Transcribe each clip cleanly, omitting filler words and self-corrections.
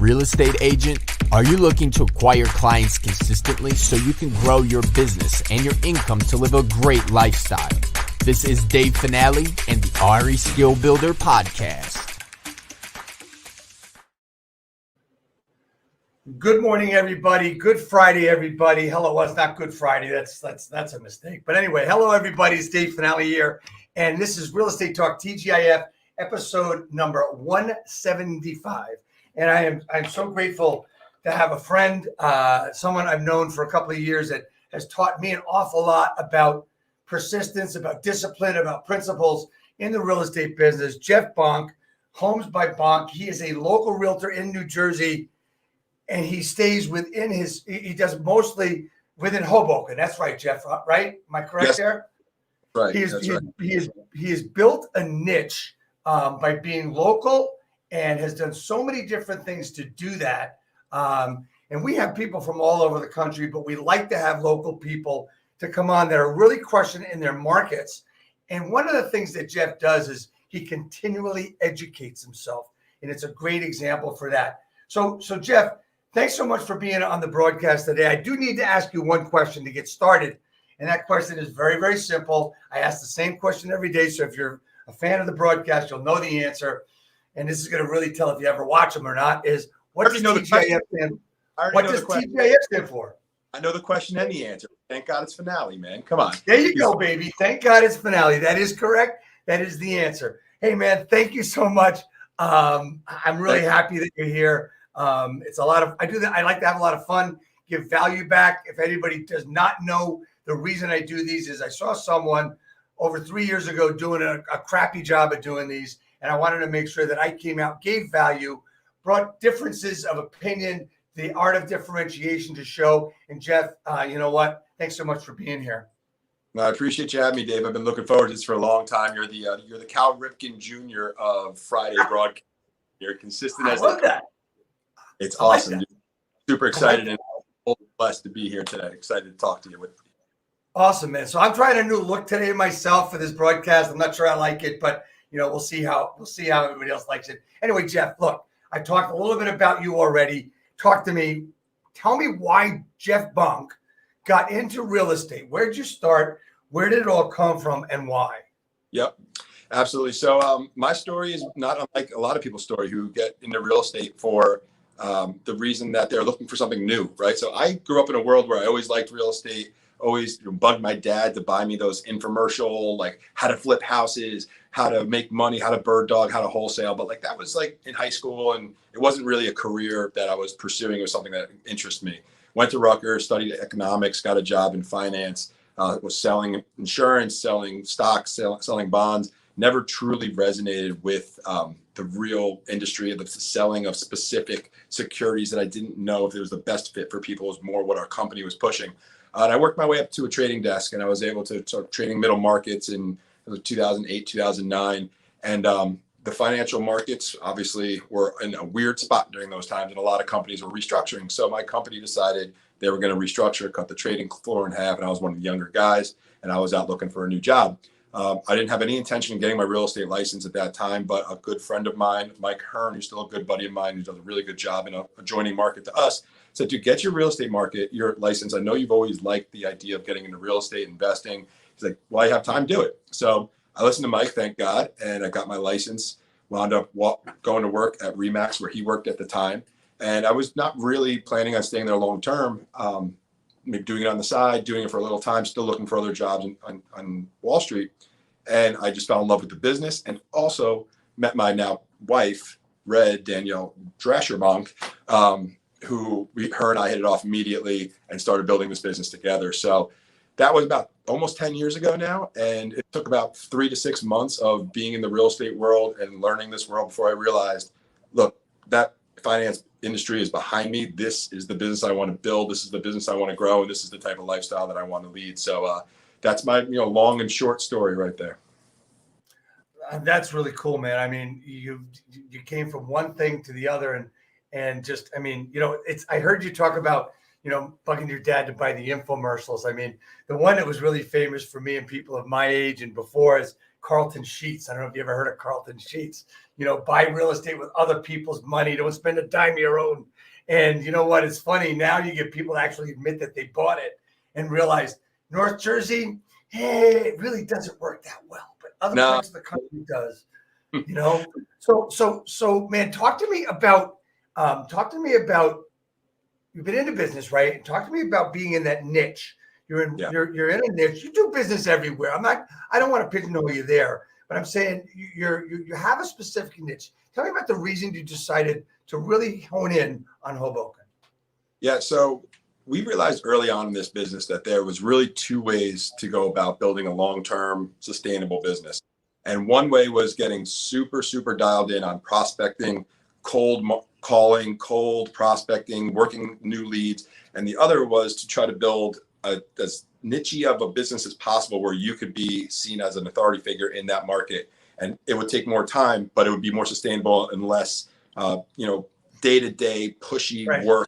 real estate agent? Are you looking to acquire clients consistently so you can grow your business and your income to live a great lifestyle? This is Dave Finale and the RE Skill Builder Podcast. Good morning, everybody. Good Friday, everybody. Hello, well, it's not Good Friday. That's a mistake. But anyway, hello, everybody. It's Dave Finale here, and this is Real Estate Talk TGIF, episode number 175. And I'm so grateful to have a friend, someone I've known for a couple of years that has taught me an awful lot about persistence, about discipline, about principles in the real estate business. Jeff Bonk, Homes by Bonk. He is a local realtor in New Jersey. And he stays within he does mostly within Hoboken. That's right, Jeff, right? Am I correct Yes. there? Right. He has built a niche by being local and has done so many different things to do that. And we have people from all over the country, but we like to have local people to come on that are really crushing it in their markets. And one of the things that Jeff does is he continually educates himself. And it's a great example for that. So Jeff, thanks so much for being on the broadcast today. I do need to ask you one question to get started. And that question is very, very simple. I ask the same question every day. So if you're a fan of the broadcast, you'll know the answer. And this is going to really tell if you ever watch them or not, is what does TGIF stand for? What does TGIF stand for? I know the question and the answer. Thank God it's finale, man. Come on. There you go, baby. Thank God it's finale. That is correct. That is the answer. Hey, man, thank you so much. I'm really happy that you're here. It's a lot of, I like to have a lot of fun, give value back. If anybody does not know, the reason I do these is I saw someone over 3 years ago doing a crappy job at doing these. And I wanted to make sure that I came out, gave value, brought differences of opinion, the art of differentiation to show. And Jeff, you know what? Thanks so much for being here. I appreciate you having me, Dave. I've been looking forward to this for a long time. You're the Cal Ripken Jr. of Friday broadcast. You're consistent as I love that. It's I like awesome. that. Dude. Super excited and blessed to be here today. Excited to talk to you. Awesome, man. So I'm trying a new look today myself for this broadcast. I'm not sure I like it, but we'll see how everybody else likes it. Anyway, Jeff, look, I talked a little bit about you already. Talk to me. Tell me why Jeff Bunk got into real estate. Where'd you start? Where did it all come from, and why? Yep, absolutely. So my story is not unlike a lot of people's story who get into real estate for the reason that they're looking for something new, right? So I grew up in a world where I always liked real estate, always bugged my dad to buy me those infomercial, like how to flip houses, how to make money, how to bird dog, how to wholesale. But that was in high school, and it wasn't really a career that I was pursuing. It was something that interested me. Went to Rutgers, studied economics, got a job in finance, was selling insurance, selling stocks, selling bonds. Never truly resonated with the real industry of the selling of specific securities that I didn't know if it was the best fit for people. It was more what our company was pushing. And I worked my way up to a trading desk, and I was able to start trading middle markets in 2008, 2009. And the financial markets obviously were in a weird spot during those times, and a lot of companies were restructuring. So my company decided they were going to restructure, cut the trading floor in half, and I was one of the younger guys, and I was out looking for a new job. I didn't have any intention of getting my real estate license at that time, but a good friend of mine, Mike Hearn, who's still a good buddy of mine, who's done a really good job in a adjoining market to us, said, "Dude, get your real estate your license. I know you've always liked the idea of getting into real estate investing." He's like, "Well, you have time to do it." So I listened to Mike, thank God, and I got my license, wound up going to work at Remax where he worked at the time. And I was not really planning on staying there long term, maybe doing it on the side, doing it for a little time, still looking for other jobs on Wall Street. And I just fell in love with the business, and also met my now wife, Red Danielle Drasher Bonk, who her and I hit it off immediately and started building this business together. So that was about almost 10 years ago now. And it took about 3 to 6 months of being in the real estate world and learning this world before I realized, look, that finance industry is behind me. This is the business I want to build. This is the business I want to grow. And this is the type of lifestyle that I want to lead. So that's my long and short story right there. That's really cool, man. I mean, you came from one thing to the other, and just, I mean, I heard you talk about, bugging your dad to buy the infomercials. I mean, the one that was really famous for me and people of my age and before is Carlton Sheets. I don't know if you ever heard of Carlton Sheets. You know, buy real estate with other people's money. Don't spend a dime of your own. And you know what? It's funny. Now you get people to actually admit that they bought it and realize North Jersey, hey, it really doesn't work that well. But other parts of the country does. You know? So man, talk to me about you've been into business, right? Talk to me about being in that niche. You're in a niche. You do business everywhere. I don't want to pigeonhole you there, but I'm saying you have a specific niche. Tell me about the reason you decided to really hone in on Hoboken. Yeah, so we realized early on in this business that there was really two ways to go about building a long-term sustainable business. And one way was getting super, super dialed in on prospecting, cold calling, cold prospecting, working new leads. And the other was to try to build as niche of a business as possible where you could be seen as an authority figure in that market. And it would take more time, but it would be more sustainable and less, day-to-day pushy work.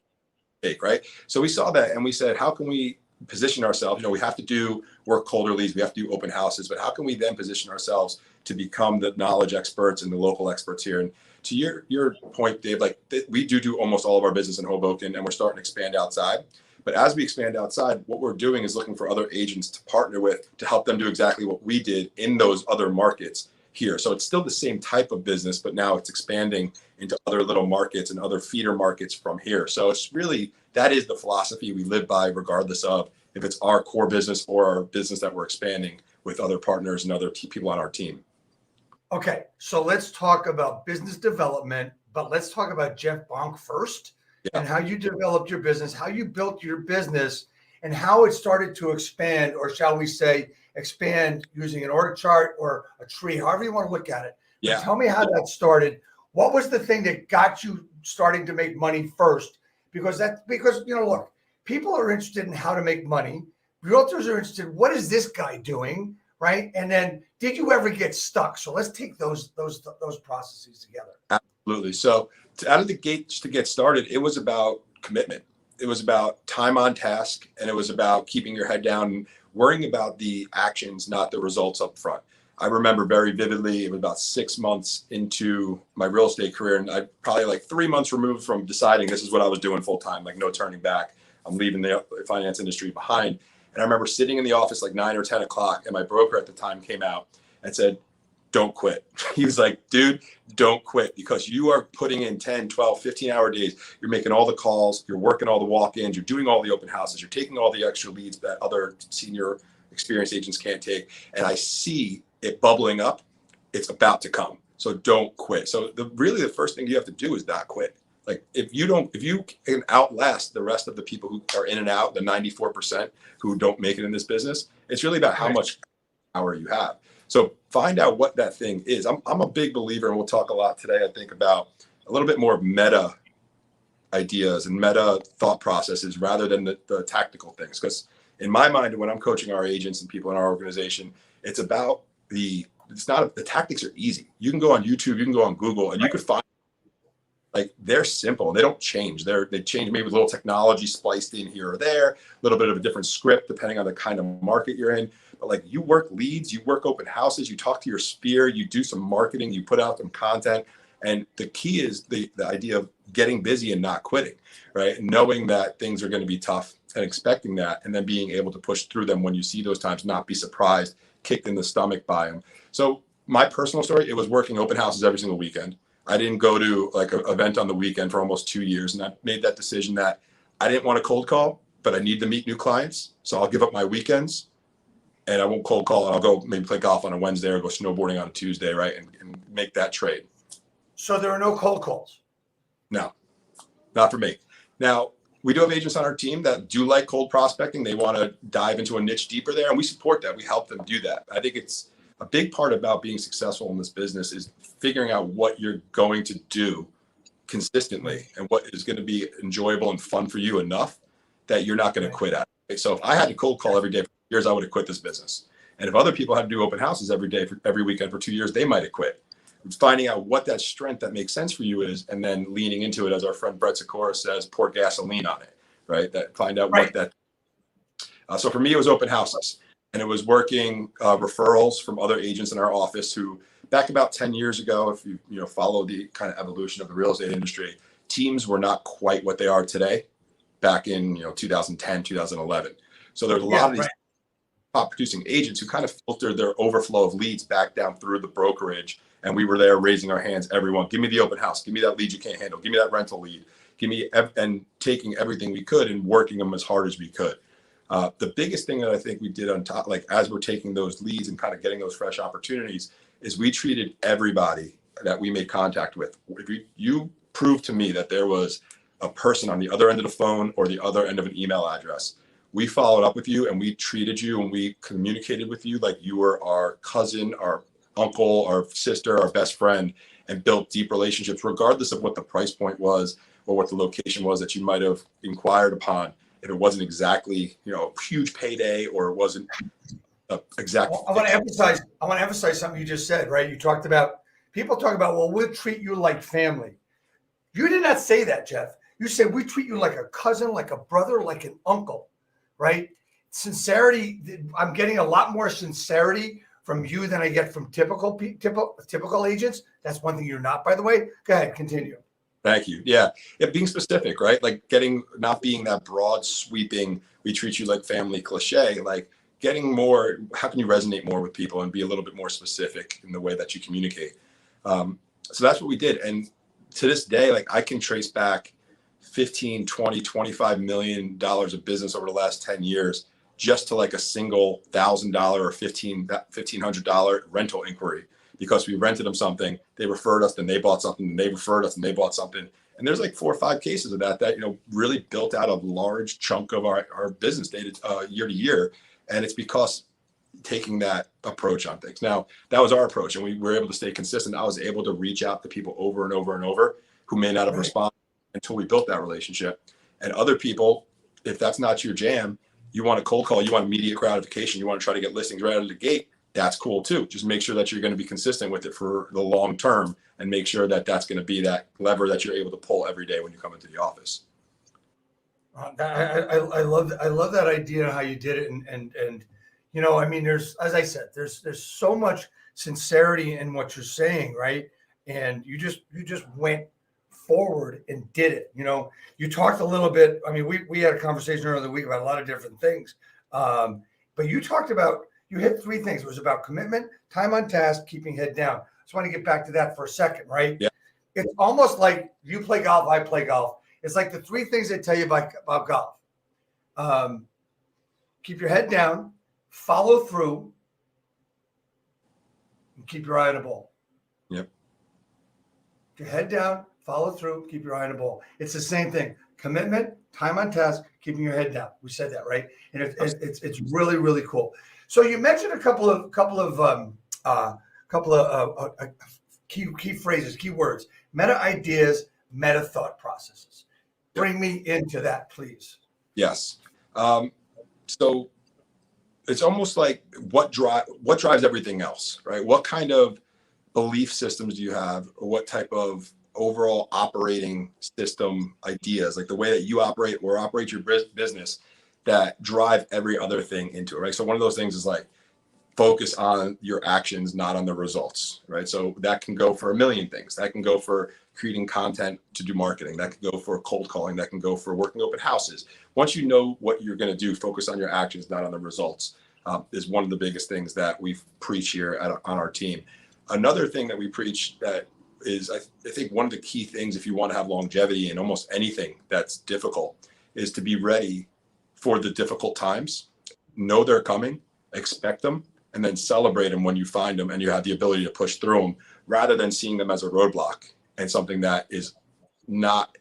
Right. So we saw that and we said, how can we position ourselves? You know, we have to do work colder leads, we have to do open houses, but how can we then position ourselves to become the knowledge experts and the local experts here? And to your point, Dave, like we do almost all of our business in Hoboken and we're starting to expand outside. But as we expand outside, what we're doing is looking for other agents to partner with to help them do exactly what we did in those other markets here. So it's still the same type of business, but now it's expanding into other little markets and other feeder markets from here. So it's really, that is the philosophy we live by, regardless of if it's our core business or our business that we're expanding with other partners and other people on our team. Okay, so let's talk about business development, but let's talk about Jeff Bonk first and how you developed your business, how you built your business, and how it started to expand, or shall we say expand using an org chart or a tree, however you want to look at it. But tell me how that started. What was the thing that got you starting to make money first? Because look, people are interested in how to make money. Realtors are interested, what is this guy doing? Right. And then did you ever get stuck? So let's take those processes together. Absolutely. So out of the gate, just to get started, it was about commitment. It was about time on task, and it was about keeping your head down and worrying about the actions, not the results up front. I remember very vividly, it was about 6 months into my real estate career, and I probably like 3 months removed from deciding this is what I was doing full time, like no turning back. I'm leaving the finance industry behind. And I remember sitting in the office like 9 or 10 o'clock, and my broker at the time came out and said, don't quit. He was like, dude, don't quit, because you are putting in 10, 12, 15-hour days. You're making all the calls, you're working all the walk-ins, you're doing all the open houses, you're taking all the extra leads that other senior experienced agents can't take. And I see it bubbling up. It's about to come. So don't quit. So the first thing you have to do is not quit. Like if you can outlast the rest of the people who are in and out, the 94% who don't make it in this business, it's really about how much power you have. So find out what that thing is. I'm a big believer, and we'll talk a lot today, I think, about a little bit more meta ideas and meta thought processes rather than the tactical things. Because in my mind, when I'm coaching our agents and people in our organization, it's about the tactics are easy. You can go on YouTube, you can go on Google, and you could find, like, they're simple. They don't change. They change maybe with a little technology spliced in here or there, a little bit of a different script depending on the kind of market you're in. But like, you work leads, you work open houses, you talk to your sphere, you do some marketing, you put out some content. And the key is the idea of getting busy and not quitting, right? And knowing that things are going to be tough and expecting that, and then being able to push through them when you see those times, not be surprised, kicked in the stomach by them. So my personal story, it was working open houses every single weekend. I didn't go to like an event on the weekend for almost 2 years. And I made that decision that I didn't want to cold call, but I need to meet new clients. So I'll give up my weekends and I won't cold call. And I'll go maybe play golf on a Wednesday or go snowboarding on a Tuesday, right? And make that trade. So there are no cold calls? No, not for me. Now, we do have agents on our team that do like cold prospecting. They want to dive into a niche deeper there, and we support that. We help them do that. I think it's a big part about being successful in this business is figuring out what you're going to do consistently and what is going to be enjoyable and fun for you enough that you're not going to quit at it. So if I had to cold call every day for years, I would have quit this business. And if other people had to do open houses every day for every weekend for 2 years, they might have quit. It's finding out what that strength that makes sense for you is, and then leaning into it, as our friend Brett Sikora says, pour gasoline on it, right? That find out what that. So for me, it was open houses. And it was working referrals from other agents in our office who, back about 10 years ago, if you follow the kind of evolution of the real estate industry, teams were not quite what they are today back in 2010, 2011. So there's a lot of these top producing agents who kind of filtered their overflow of leads back down through the brokerage. And we were there raising our hands, everyone, give me the open house, give me that lead you can't handle, give me that rental lead, and taking everything we could and working them as hard as we could. The biggest thing that I think we did on top, like as we're taking those leads and kind of getting those fresh opportunities, is we treated everybody that we made contact with. If you proved to me that there was a person on the other end of the phone or the other end of an email address, we followed up with you and we treated you and we communicated with you like you were our cousin, our uncle, our sister, our best friend, and built deep relationships, regardless of what the price point was or what the location was that you might have inquired upon. If it wasn't exactly, a huge payday, or it wasn't exactly. I want to emphasize something you just said, right? You talked about, people talk about, well, we'll treat you like family. You did not say that, Jeff. You said we treat you like a cousin, like a brother, like an uncle, right? Sincerity. I'm getting a lot more sincerity from you than I get from typical agents. That's one thing you're not, by the way. Go ahead, continue. Thank you. Yeah, being specific, right? Like not being that broad, sweeping, we treat you like family cliche, like getting more, how can you resonate more with people and be a little bit more specific in the way that you communicate? So that's what we did. And to this day, like I can trace back 15, 20, $25 million of business over the last 10 years, just to like a single $1,000 or $1,500 rental inquiry. Because we rented them something, they referred us, then they bought something, and they referred us, and they bought something. And there's like 4 or 5 cases of that really built out a large chunk of our business year to year. And it's because taking that approach on things. Now, that was our approach, and we were able to stay consistent. I was able to reach out to people over and over and over who may not have responded until we built that relationship. And other people, if that's not your jam, you want a cold call, you want immediate gratification, you want to try to get listings right out of the gate, that's cool too. Just make sure that you're going to be consistent with it for the long term, and make sure that that's going to be that lever that you're able to pull every day when you come into the office. I love that idea, how you did it. And I mean, there's, as I said, there's so much sincerity in what you're saying, right? And you just went forward and did it. You talked a little bit. I mean, we had a conversation earlier in the week about a lot of different things. But you talked about, you hit 3 things. It was about commitment, time on task, keeping head down. Just want to get back to that for a second, right? Yeah. It's almost like you play golf, I play golf. It's like the 3 things they tell you about golf. Keep your head down, follow through, and keep your eye on the ball. Yep. Keep your head down, follow through, keep your eye on the ball. It's the same thing. Commitment, time on task, keeping your head down. We said that, right? And it's really, really cool. So you mentioned a couple of key phrases, key words: meta ideas, meta thought processes. Bring me into that, please. Yes. So it's almost like what drives everything else, right? What kind of belief systems do you have, or what type of overall operating system ideas, like the way that you operate or operate your business, that drive every other thing into it, right? So one of those things is like focus on your actions, not on the results, right? So that can go for a million things. That can go for creating content to do marketing. That can go for cold calling. That can go for working open houses. Once you know what you're going to do, focus on your actions, not on the results, is one of the biggest things that we preach here on our team. Another thing that we preach that is, I think one of the key things, if you want to have longevity in almost anything that's difficult, is to be ready for the difficult times. Know they're coming, expect them, and then celebrate them when you find them and you have the ability to push through them, rather than seeing them as a roadblock and something that is not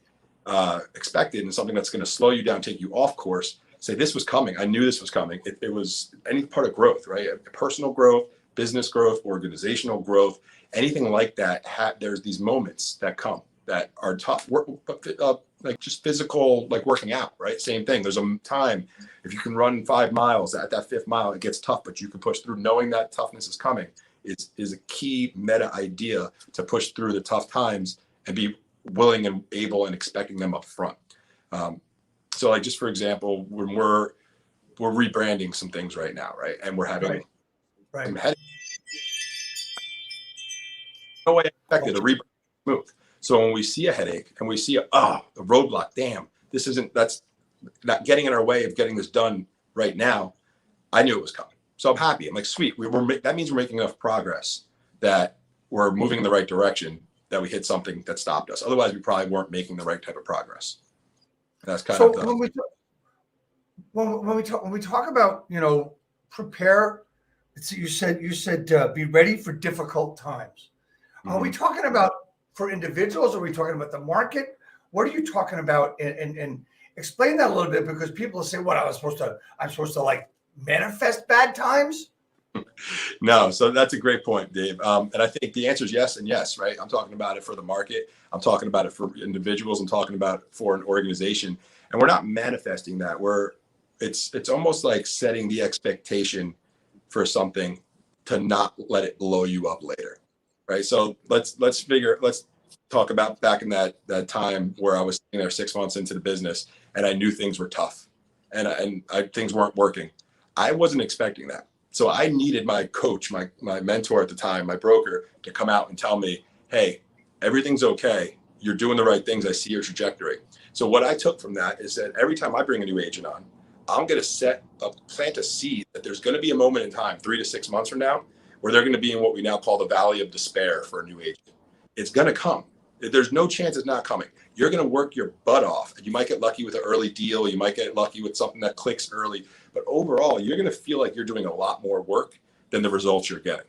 expected and something that's going to slow you down, take you off course. Say, this was coming. I knew this was coming. It was any part of growth, right? Personal growth, business growth, organizational growth, anything like that. There's these moments that come that are tough. Like just physical, like working out, right? Same thing. There's a time, if you can run 5 miles, at that 5th mile, it gets tough, but you can push through. Knowing that toughness is coming is a key meta idea to push through the tough times and be willing and able and expecting them up front. So like, just for example, when we're we're rebranding some things right now, right? And we're having some headaches. No way I expected a rebrand move. So when we see a headache and we see a roadblock, damn, that's not getting in our way of getting this done right now. I knew it was coming. So I'm happy. I'm like, sweet. That means we're making enough progress that we're moving in the right direction, that we hit something that stopped us. Otherwise, we probably weren't making the right type of progress. And that's kind of when we talk about, prepare. You said be ready for difficult times. Are we talking about for individuals? Are we talking about the market? What are you talking about? And explain that a little bit, because people say, "What I'm supposed to like manifest bad times?" No, so that's a great point, Dave. And I think the answer is yes and yes, right? I'm talking about it for the market. I'm talking about it for individuals. I'm talking about it for an organization. And we're not manifesting that. It's almost like setting the expectation for something to not let it blow you up later, right? So let's talk about back in that time where I was sitting there 6 months into the business and I knew things were tough and things weren't working. I wasn't expecting that. So I needed my coach, my mentor at the time, my broker, to come out and tell me, hey, everything's okay. You're doing the right things. I see your trajectory. So what I took from that is that every time I bring a new agent on, I'm going to plant a seed that there's going to be a moment in time, 3 to 6 months from now, where they're going to be in what we now call the valley of despair for a new agent. It's going to come. There's no chance it's not coming. You're going to work your butt off. You might get lucky with an early deal. You might get lucky with something that clicks early. But overall, you're going to feel like you're doing a lot more work than the results you're getting.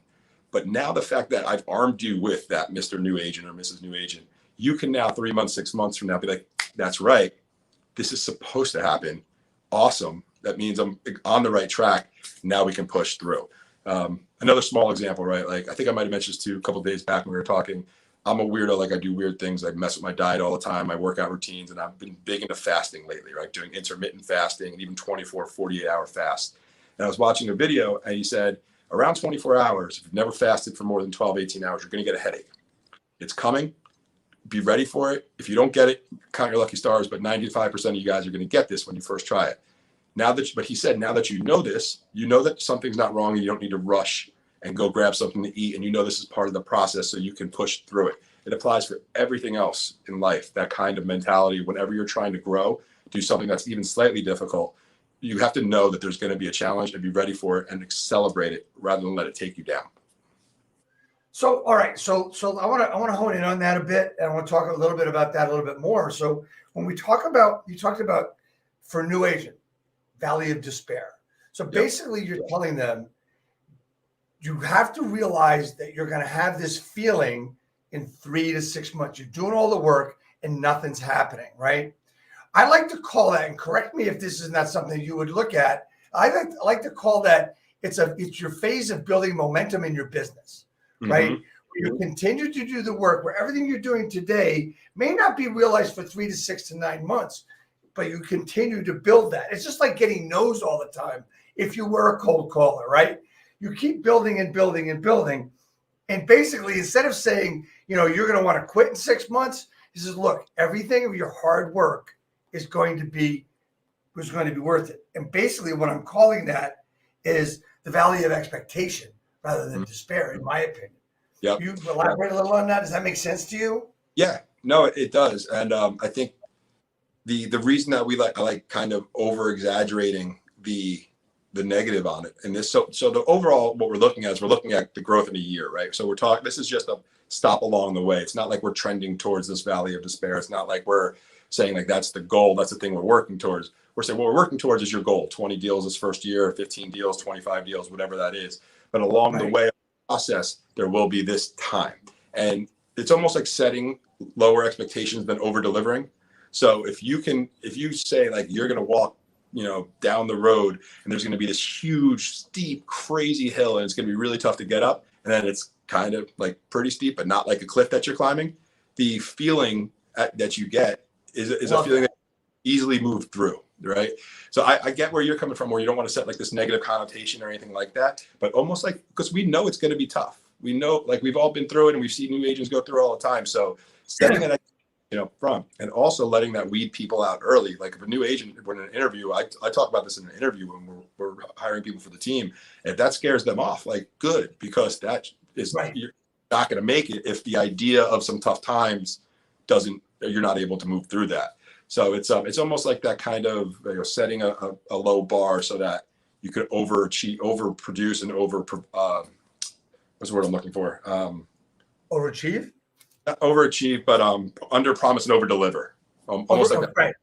But now the fact that I've armed you with that Mr. New Agent or Mrs. New Agent, you can now 3 months, 6 months from now be like, that's right. This is supposed to happen. Awesome. That means I'm on the right track. Now we can push through. Another small example, right? Like I think I might have mentioned this to you a couple of days back when we were talking. I'm a weirdo. Like I do weird things. I mess with my diet all the time, my workout routines, and I've been big into fasting lately, right? Doing intermittent fasting and even 24, 48-hour fast. And I was watching a video and he said, around 24 hours, if you've never fasted for more than 12, 18 hours, you're going to get a headache. It's coming. Be ready for it. If you don't get it, count your lucky stars, but 95% of you guys are going to get this when you first try it. But he said, now that you know this, you know that something's not wrong and you don't need to rush and go grab something to eat. And you know this is part of the process so you can push through it. It applies for everything else in life, that kind of mentality. Whenever you're trying to grow, do something that's even slightly difficult, you have to know that there's going to be a challenge and be ready for it and celebrate it rather than let it take you down. So, all right. So I want to hone in on that a bit, and I want to talk a little bit about that a little bit more. So when we talk about, you talked about for a new agent, valley of despair. So basically you're telling them, you have to realize that you're going to have this feeling in 3 to 6 months. You're doing all the work and nothing's happening, right? I like to call that, and correct me if this is not something you would look at. I like to call that it's your phase of building momentum in your business, right? Where you continue to do the work, where everything you're doing today may not be realized for 3 to 6 to 9 months, but you continue to build that. It's just like getting no's all the time. If you were a cold caller, right? You keep building and building and building. And basically, instead of saying, you're going to want to quit in 6 months, he says, look, everything of your hard work is going to be worth it. And basically what I'm calling that is the valley of expectation rather than despair, in my opinion. Yeah. You elaborate a little on that. Does that make sense to you? Yeah, no, it does. And I think the reason that I like kind of over exaggerating the negative on it. And this, so the overall, what we're looking at the growth in a year, right? So this is just a stop along the way. It's not like we're trending towards this valley of despair. It's not like we're saying like, that's the goal. That's the thing we're working towards. We're saying what we're working towards is your goal, 20 deals this first year, 15 deals, 25 deals, whatever that is. But along the way of the process, there will be this time. And it's almost like setting lower expectations than over delivering. So if you say like, you're going to walk, down the road and there's going to be this huge, steep, crazy hill and it's going to be really tough to get up. And then it's kind of like pretty steep, but not like a cliff that you're climbing. The feeling that you get is a feeling that easily moved through, right? So I get where you're coming from, where you don't want to set like this negative connotation or anything like that, but almost like, because we know it's going to be tough. We know, like we've all been through it and we've seen new agents go through it all the time. So setting that from, and also letting that weed people out early. Like if a new agent, when in an interview, I talk about this in an interview when we're hiring people for the team. If that scares them off, like good, because that is Right. You're not going to make it if the idea of some tough times you're not able to move through that. So it's almost like that kind of setting a low bar so that you could overproduce, and what's the word I'm looking for? Overachieve? Not overachieve, but under promise and over deliver. Almost like that.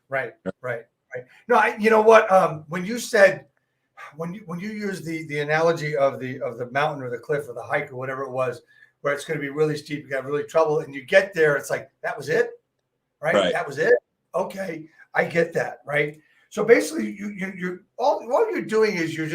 Right. No, you know what? When you said, when you use the analogy of the mountain or the cliff or the hike or whatever it was, where it's going to be really steep, you got really trouble, and you get there, it's like, that was it, right? That was it. Okay, I get that, right? So basically, you're all you're doing is you're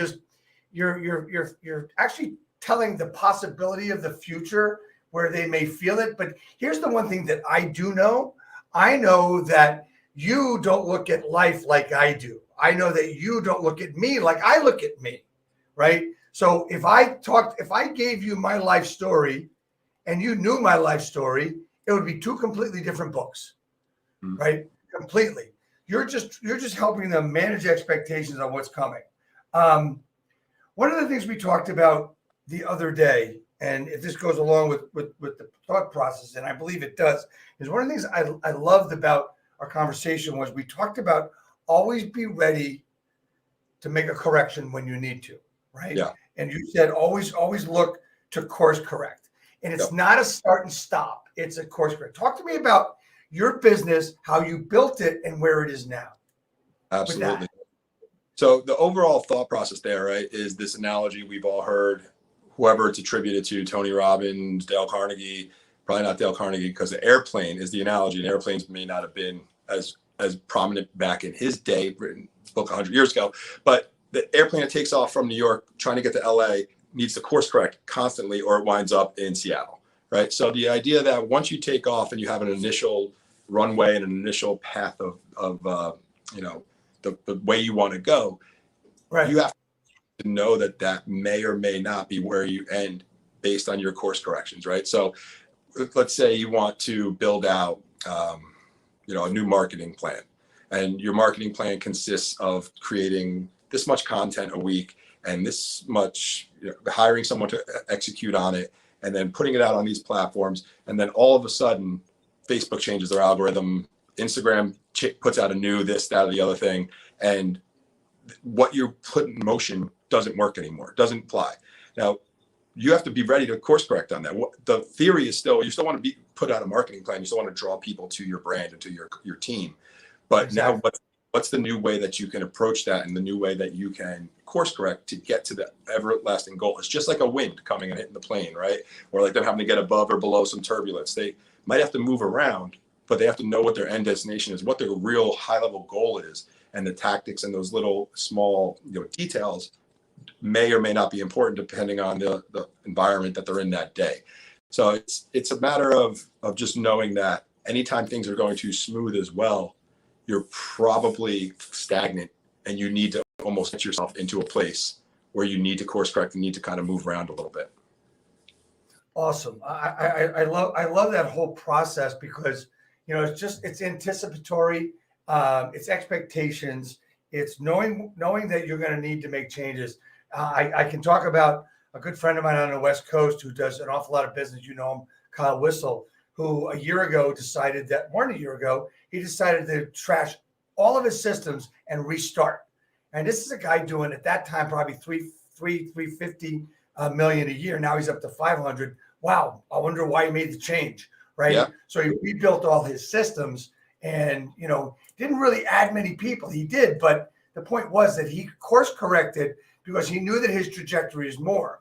actually telling the possibility of the future where they may feel it. But here's the one thing that I do know. I know that you don't look at life like I do. I know that you don't look at me like I look at me, right? So if I gave you my life story and you knew my life story, it would be two completely different books, right? Completely. You're just helping them manage expectations on what's coming. One of the things we talked about the other day, and if this goes along with the thought process, and I believe it does, is one of the things I loved about our conversation was we talked about always be ready to make a correction when you need to, right? Yeah. And you said always look to course correct. And it's not a start and stop. It's a course correct. Talk to me about your business, how you built it, and where it is now. Absolutely. So the overall thought process there, right, is this analogy we've all heard, whoever it's attributed to, Tony Robbins, Dale Carnegie, probably not Dale Carnegie, because the airplane is the analogy, and airplanes may not have been as prominent back in his day, written book 100 years ago, but the airplane that takes off from New York trying to get to LA needs to course correct constantly, or it winds up in Seattle, right? So the idea that once you take off and you have an initial runway and an initial path of the way you want to go, right, you have to know that may or may not be where you end based on your course corrections, right? So let's say you want to build out a new marketing plan, and your marketing plan consists of creating this much content a week and this much, hiring someone to execute on it, and then putting it out on these platforms. And then all of a sudden, Facebook changes their algorithm, Instagram puts out a new this, that, or the other thing, and what you put in motion doesn't work anymore, doesn't apply. Now, you have to be ready to course correct on that. The theory is still, you still want to put out a marketing plan, you still want to draw people to your brand and to your team. But exactly. Now what's the new way that you can approach that, and the new way that you can course correct to get to the everlasting goal? It's just like a wind coming and hitting the plane, right? Or like them having to get above or below some turbulence. They might have to move around, but they have to know what their end destination is, what their real high level goal is, and the tactics and those little small details may or may not be important depending on the environment that they're in that day. So it's a matter of just knowing that anytime things are going too smooth as well, you're probably stagnant, and you need to almost get yourself into a place where you need to course correct and need to kind of move around a little bit. Awesome. I love that whole process, because it's anticipatory, it's expectations, it's knowing that you're going to need to make changes. I can talk about a good friend of mine on the West Coast who does an awful lot of business. You know him, Kyle Whistle, who more than a year ago, he decided to trash all of his systems and restart. And this is a guy doing, at that time, probably 350 million a year. Now he's up to 500. Wow. I wonder why he made the change, right? Yeah. So he rebuilt all his systems and, didn't really add many people. He did, but the point was that he course corrected because he knew that his trajectory is more.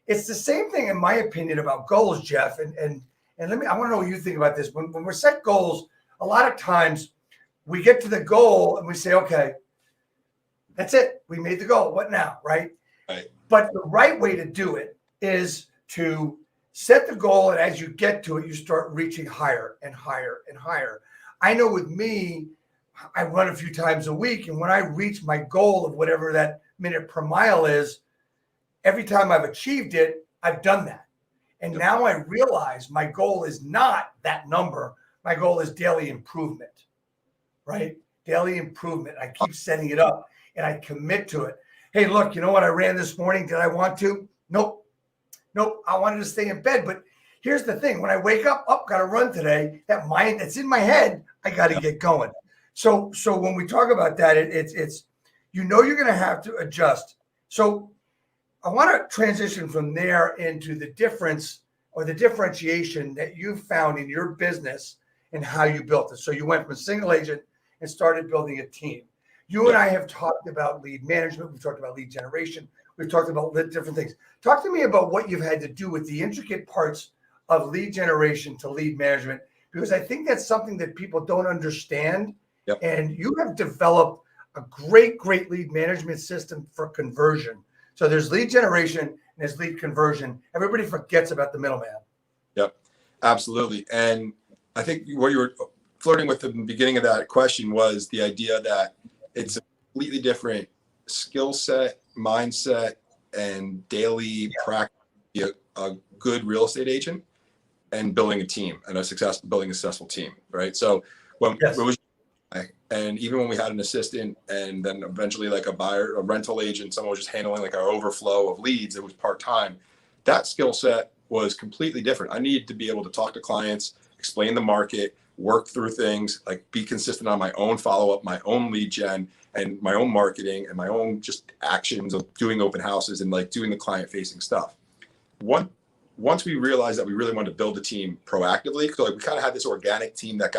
It's the same thing, in my opinion, about goals, Jeff. And I want to know what you think about this. When we're set goals, a lot of times we get to the goal and we say, okay, that's it. We made the goal. What now? Right. But the right way to do it is to set the goal. And as you get to it, you start reaching higher and higher and higher. I know with me, I run a few times a week. And when I reach my goal of whatever that minute per mile is, every time I've achieved it, I've done that. And now I realize my goal is not that number. my goal is daily improvement, right? Daily improvement. I keep setting it up and I commit to it. Hey, look, you know what I ran this morning? Did I want to? Nope. I wanted to stay in bed. But here's the thing. When I wake up, got to run today, that mind that's in my head, I got to get going. So when we talk about that, it's you're going to have to adjust. So I want to transition from there into the difference or the differentiation that you found in your business and how you built it. So you went from a single agent and started building a team. You and I have talked about lead management. We've talked about lead generation. We've talked about different things. Talk to me about what you've had to do with the intricate parts of lead generation to lead management, because I think that's something that people don't understand. Yep. And you have developed a great lead management system for conversion. So there's lead generation and there's lead conversion. Everybody forgets about the middleman. Yep, absolutely. And I think what you were flirting with in the beginning of that question was the idea that it's a completely different skill set, mindset, and daily practice to be a good real estate agent and building a team and building a successful team, right? So when it was, and even when we had an assistant and then eventually like a rental agent, someone was just handling like our overflow of leads, it was part-time. That skill set was completely different. I needed to be able to talk to clients, explain the market, work through things, like be consistent on my own follow-up, my own lead gen, and my own marketing and my own just actions of doing open houses and like doing the client-facing stuff. Once we realized that we really wanted to build a team proactively, so like we kind of had this organic team that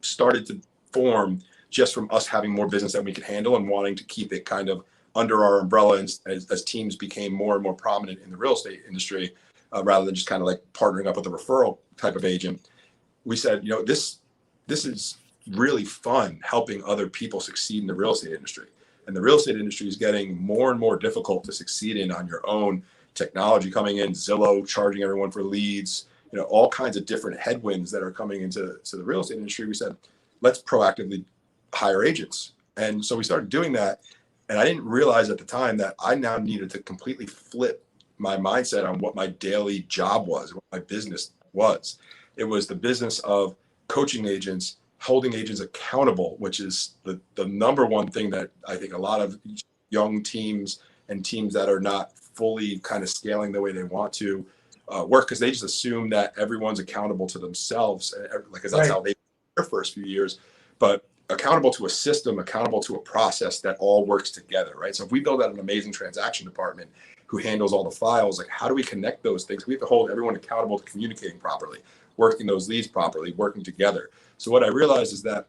started to form just from us having more business that we could handle and wanting to keep it kind of under our umbrella as teams became more and more prominent in the real estate industry, rather than just kind of like partnering up with a referral type of agent. We said, this is really fun helping other people succeed in the real estate industry. And the real estate industry is getting more and more difficult to succeed in on your own. Technology coming in, Zillow charging everyone for leads, all kinds of different headwinds that are coming into the real estate industry. We said, let's proactively hire agents. And so we started doing that. And I didn't realize at the time that I now needed to completely flip my mindset on what my daily job was, what my business was. It was the business of coaching agents, holding agents accountable, which is the number one thing that I think a lot of young teams and teams that are not fully kind of scaling the way they want to work, because they just assume that everyone's accountable to themselves, because that's how they their first few years, but accountable to a system, accountable to a process that all works together, right? So if we build out an amazing transaction department who handles all the files, like how do we connect those things? We have to hold everyone accountable to communicating properly, working those leads properly, working together. So what I realized is that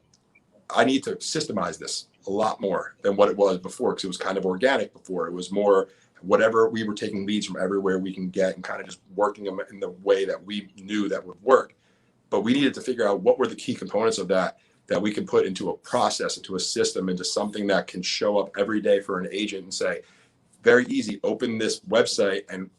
I need to systemize this a lot more than what it was before, because it was kind of organic before. It was more whatever, we were taking leads from everywhere we can get and kind of just working them in the way that we knew that would work. But we needed to figure out what were the key components of that we can put into a process, into a system, into something that can show up every day for an agent and say, very easy, open this website and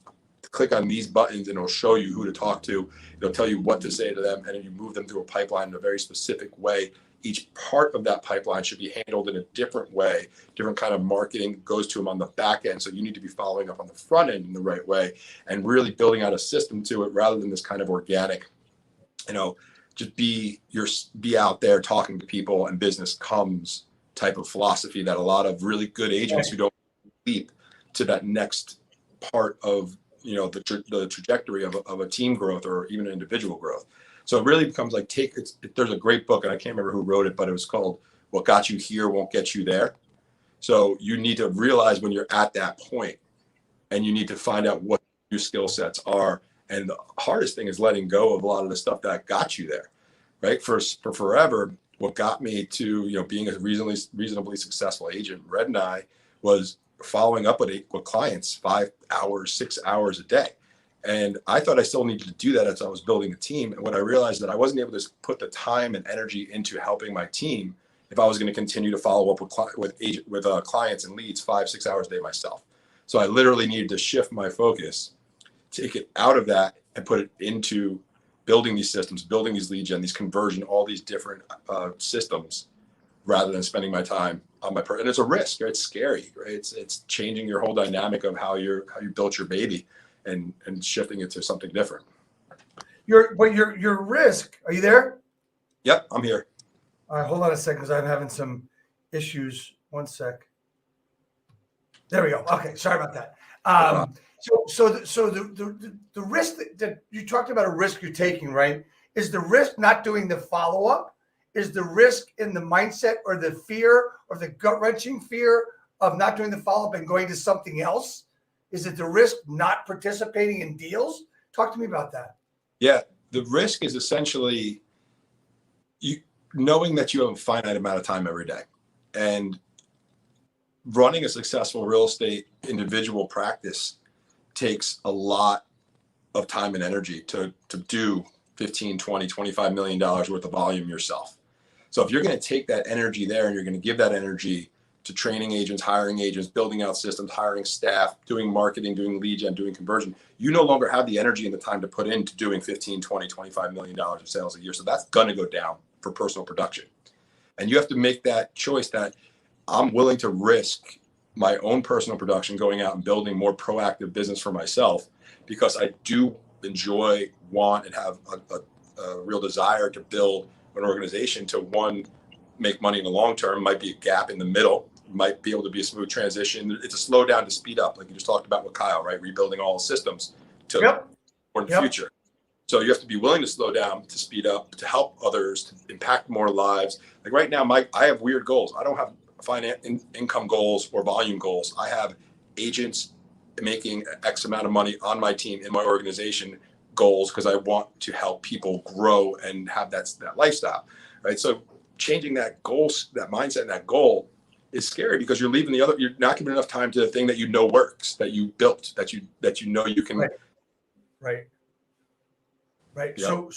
click on these buttons and it'll show you who to talk to. It'll tell you what to say to them, and then you move them through a pipeline in a very specific way. Each part of that pipeline should be handled in a different way. Different kind of marketing goes to them on the back end. So you need to be following up on the front end in the right way and really building out a system to it, rather than this kind of organic, just be out there talking to people and business comes type of philosophy that a lot of really good agents who don't leap to that next part of the trajectory of a team growth or even an individual growth. So it really becomes like there's a great book, and I can't remember who wrote it, but it was called "What Got You Here Won't Get You There." So you need to realize when you're at that point, and you need to find out what your skill sets are. And the hardest thing is letting go of a lot of the stuff that got you there, right? For forever, what got me to being a reasonably successful agent, Red and I, was following up with clients 5 hours, 6 hours a day. And I thought I still needed to do that as I was building a team. And when I realized that I wasn't able to put the time and energy into helping my team if I was going to continue to follow up with clients and leads 5-6 hours a day myself. So I literally needed to shift my focus, take it out of that and put it into building these systems, building these lead gen, these conversion, all these different systems, rather than spending my time on my and it's a risk, right? It's scary, right? It's changing your whole dynamic of how you built your baby and shifting it to something different. Your risk, are you there? Yep, I'm here. All right, hold on a second because I'm having some issues. One sec. There we go. Okay, sorry about that. The risk that you talked about, a risk you're taking, right? Is the risk not doing the follow up? Is the risk in the mindset or the fear or the gut wrenching fear of not doing the follow up and going to something else? Is it the risk not participating in deals? Talk to me about that. Yeah, the risk is essentially you knowing that you have a finite amount of time every day, and running a successful real estate individual practice takes a lot of time and energy to do 15, 20, $25 million worth of volume yourself. So if you're going to take that energy there and you're going to give that energy to training agents, hiring agents, building out systems, hiring staff, doing marketing, doing lead gen, doing conversion, you no longer have the energy and the time to put into doing 15, 20, $25 million of sales a year. So that's going to go down for personal production. And you have to make that choice that I'm willing to risk my own personal production going out and building more proactive business for myself, because I do enjoy, want, and have a real desire to build an organization to, one, make money in the long term. Might be a gap in the middle, might be able to be a smooth transition. It's a slow down to speed up, like you just talked about with Kyle, right? Rebuilding all the systems to for the future. So you have to be willing to slow down, to speed up, to help others, to impact more lives. Like right now, I have weird goals. I don't have income goals or volume goals. I have agents making X amount of money on my team in my organization goals, because I want to help people grow and have that lifestyle, right? So changing that goals, that mindset, and that goal is scary, because you're leaving you're not giving enough time to the thing that you know works, that you built, that you know you can. Right. Yep.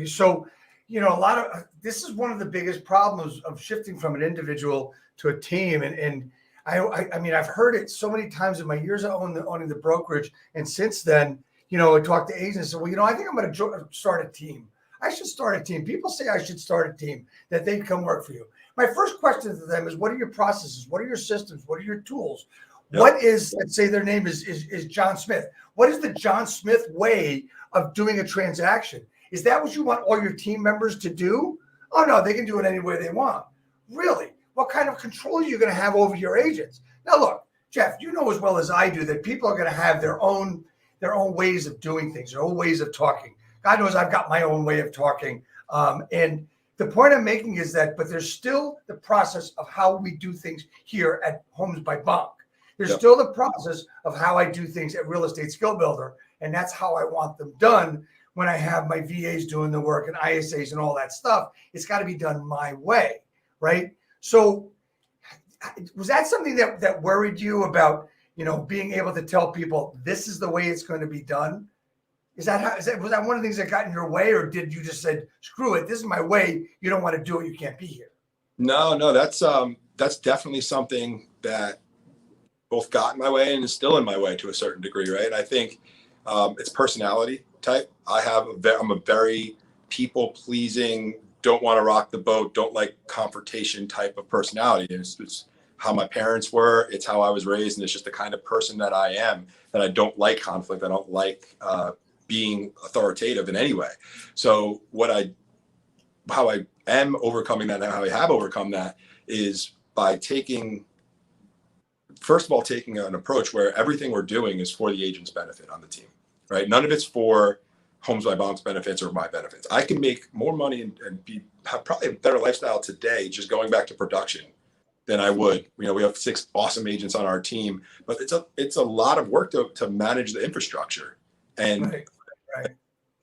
So a lot of this is one of the biggest problems of shifting from an individual to a team. And I mean, I've heard it so many times in my years of owning the brokerage. And since then, I talk to agents and say, well, I think I'm going to start a team. I should start a team. People say I should start a team, that they come work for you. My first question to them is, what are your processes? What are your systems? What are your tools? Yep. What is, let's say their name is John Smith. What is the John Smith way of doing a transaction? Is that what you want all your team members to do? Oh, no, they can do it any way they want. Really? What kind of control are you going to have over your agents? Now, look, Jeff, you know as well as I do that people are going to have their own ways of doing things, their own ways of talking. God knows I've got my own way of talking. And the point I'm making is that, but there's still the process of how we do things here at Homes by Bonk. There's still the process of how I do things at Real Estate Skill Builder. And that's how I want them done when I have my VAs doing the work and ISAs and all that stuff. It's got to be done my way, right? So was that something that worried you about, being able to tell people this is the way it's going to be done? Was that one of the things that got in your way, or did you just said, screw it, this is my way, you don't want to do it, you can't be here? No, that's definitely something that both got in my way and is still in my way to a certain degree, right? I think it's personality type. I'm a very people pleasing, don't want to rock the boat, don't like confrontation type of personality. It's how my parents were, it's how I was raised, and it's just the kind of person that I am, that I don't like conflict. I don't like being authoritative in any way. So how I am overcoming that, and how I have overcome that, is by first of all, taking an approach where everything we're doing is for the agent's benefit on the team, right? None of it's for Homes by Bonk's benefits or my benefits. I can make more money and have probably a better lifestyle today just going back to production than I would. We have 6 awesome agents on our team, but it's a lot of work to manage the infrastructure and right.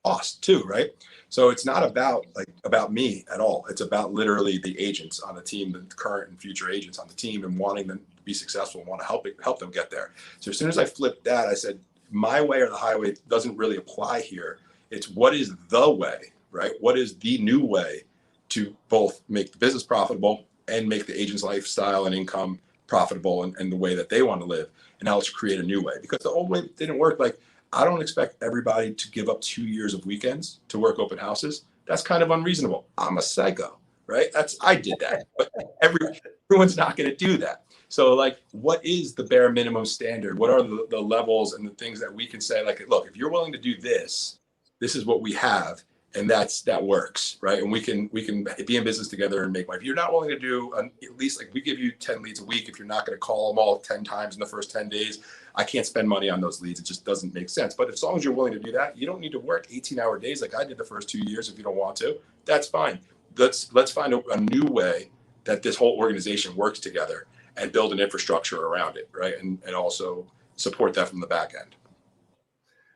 cost too, right? So it's not about me at all. It's about literally the agents on the team, the current and future agents on the team, and wanting them to be successful and want to help them get there. So as soon as I flipped that, I said, my way or the highway doesn't really apply here. It's what is the way, right? What is the new way to both make the business profitable and make the agent's lifestyle and income profitable and the way that they want to live? And now let's create a new way, because the old way didn't work. Like, I don't expect everybody to give up 2 years of weekends to work open houses. That's kind of unreasonable. I'm a psycho, right? I did that, but everyone's not going to do that. So like, what is the bare minimum standard? What are the levels and the things that we can say, like, look, if you're willing to do this, this is what we have. And that works, right? And we can be in business together and make money. If you're not willing to do at least, like, we give you 10 leads a week. If you're not going to call them all 10 times in the first 10 days, I can't spend money on those leads. It just doesn't make sense. But as long as you're willing to do that, you don't need to work 18-hour days like I did the first 2 years. If you don't want to, that's fine. Let's find a new way that this whole organization works together and build an infrastructure around it, right? And also support that from the back end.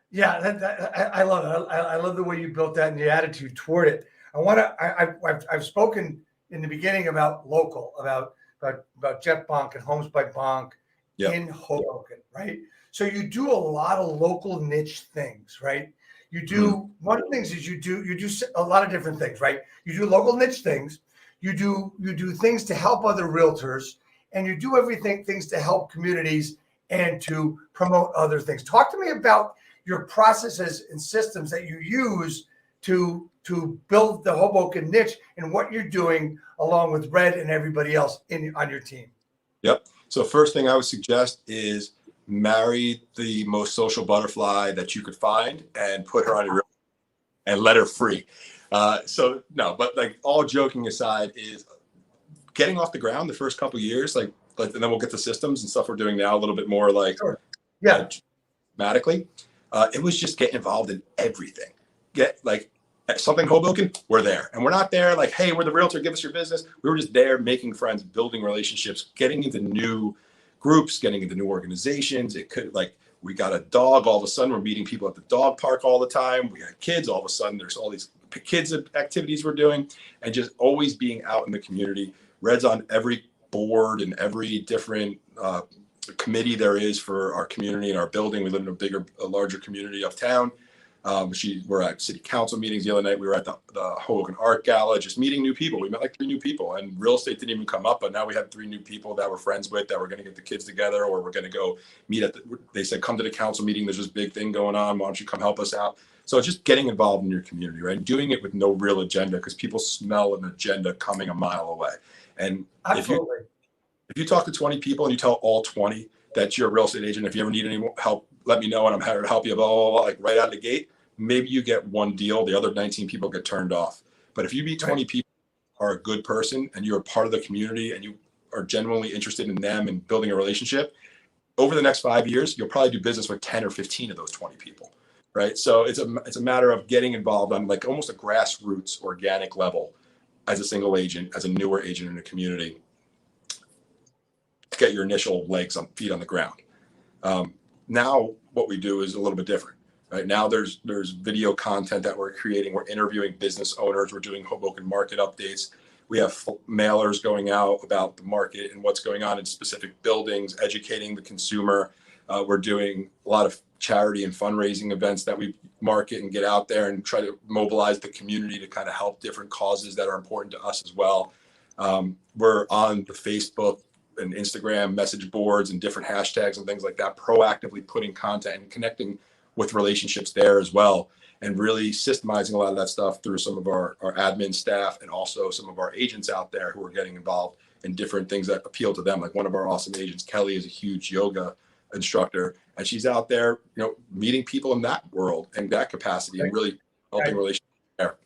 Yeah, I love it. I love the way you built that and the attitude toward it. I've spoken in the beginning about local, about Jeff Bonk and Homes by Bonk in Hoboken, right? So you do a lot of local niche things, right? You do one of the things is you do a lot of different things, right? You do local niche things, you do things to help other realtors, and you do things to help communities and to promote other things. Talk to me about your processes and systems that you use to build the Hoboken niche and what you're doing along with Red and everybody else on your team. Yep. So first thing I would suggest is marry the most social butterfly that you could find and put her on your and let her free. So no, but like, all joking aside, is getting off the ground the first couple of years, like, and then we'll get to systems and stuff we're doing now a little bit more like dramatically. It was just getting involved in everything. Get like something Hoboken, we're there. And we're not there like, hey, we're the realtor, give us your business. We were just there making friends, building relationships, getting into new groups, getting into new organizations. It could, like, we got a dog, all of a sudden we're meeting people at the dog park all the time. We had kids, all of a sudden there's all these kids activities we're doing, and just always being out in the community. Red's on every board and every different committee there is for our community and our building. We live in a larger community uptown. We're at city council meetings the other night. We were at the Hoboken Art Gala, just meeting new people. We met like 3 new people, and real estate didn't even come up, but now we have 3 new people that we're friends with that we're going to get the kids together, or we're going to go meet they said, come to the council meeting. There's this big thing going on. Why don't you come help us out? So it's just getting involved in your community, right? Doing it with no real agenda, because people smell an agenda coming a mile away. And absolutely. If you talk to 20 people and you tell all 20 that you're a real estate agent, if you ever need any help, let me know and I'm happy to help you, blah, blah, blah, like right out of the gate, maybe you get 1 deal, the other 19 people get turned off. But if you meet 20 people who are a good person and you're a part of the community and you are genuinely interested in them and building a relationship, over the next 5 years, you'll probably do business with 10 or 15 of those 20 people, right? So it's a matter of getting involved on like almost a grassroots organic level as a single agent, as a newer agent in a community, to get your initial feet on the ground. Now what we do is a little bit different. Right now, there's video content that we're creating. We're interviewing business owners. We're doing Hoboken market updates. We have mailers going out about the market and what's going on in specific buildings, educating the consumer. We're doing a lot of charity and fundraising events that we market and get out there and try to mobilize the community to kind of help different causes that are important to us as well. We're on the Facebook and Instagram message boards and different hashtags and things like that, proactively putting content and connecting with relationships there as well, and really systemizing a lot of that stuff through some of our admin staff and also some of our agents out there who are getting involved in different things that appeal to them. Like one of our awesome agents, Kelly, is a huge yoga instructor, and she's out there, meeting people in that world and that capacity and really helping relationships there.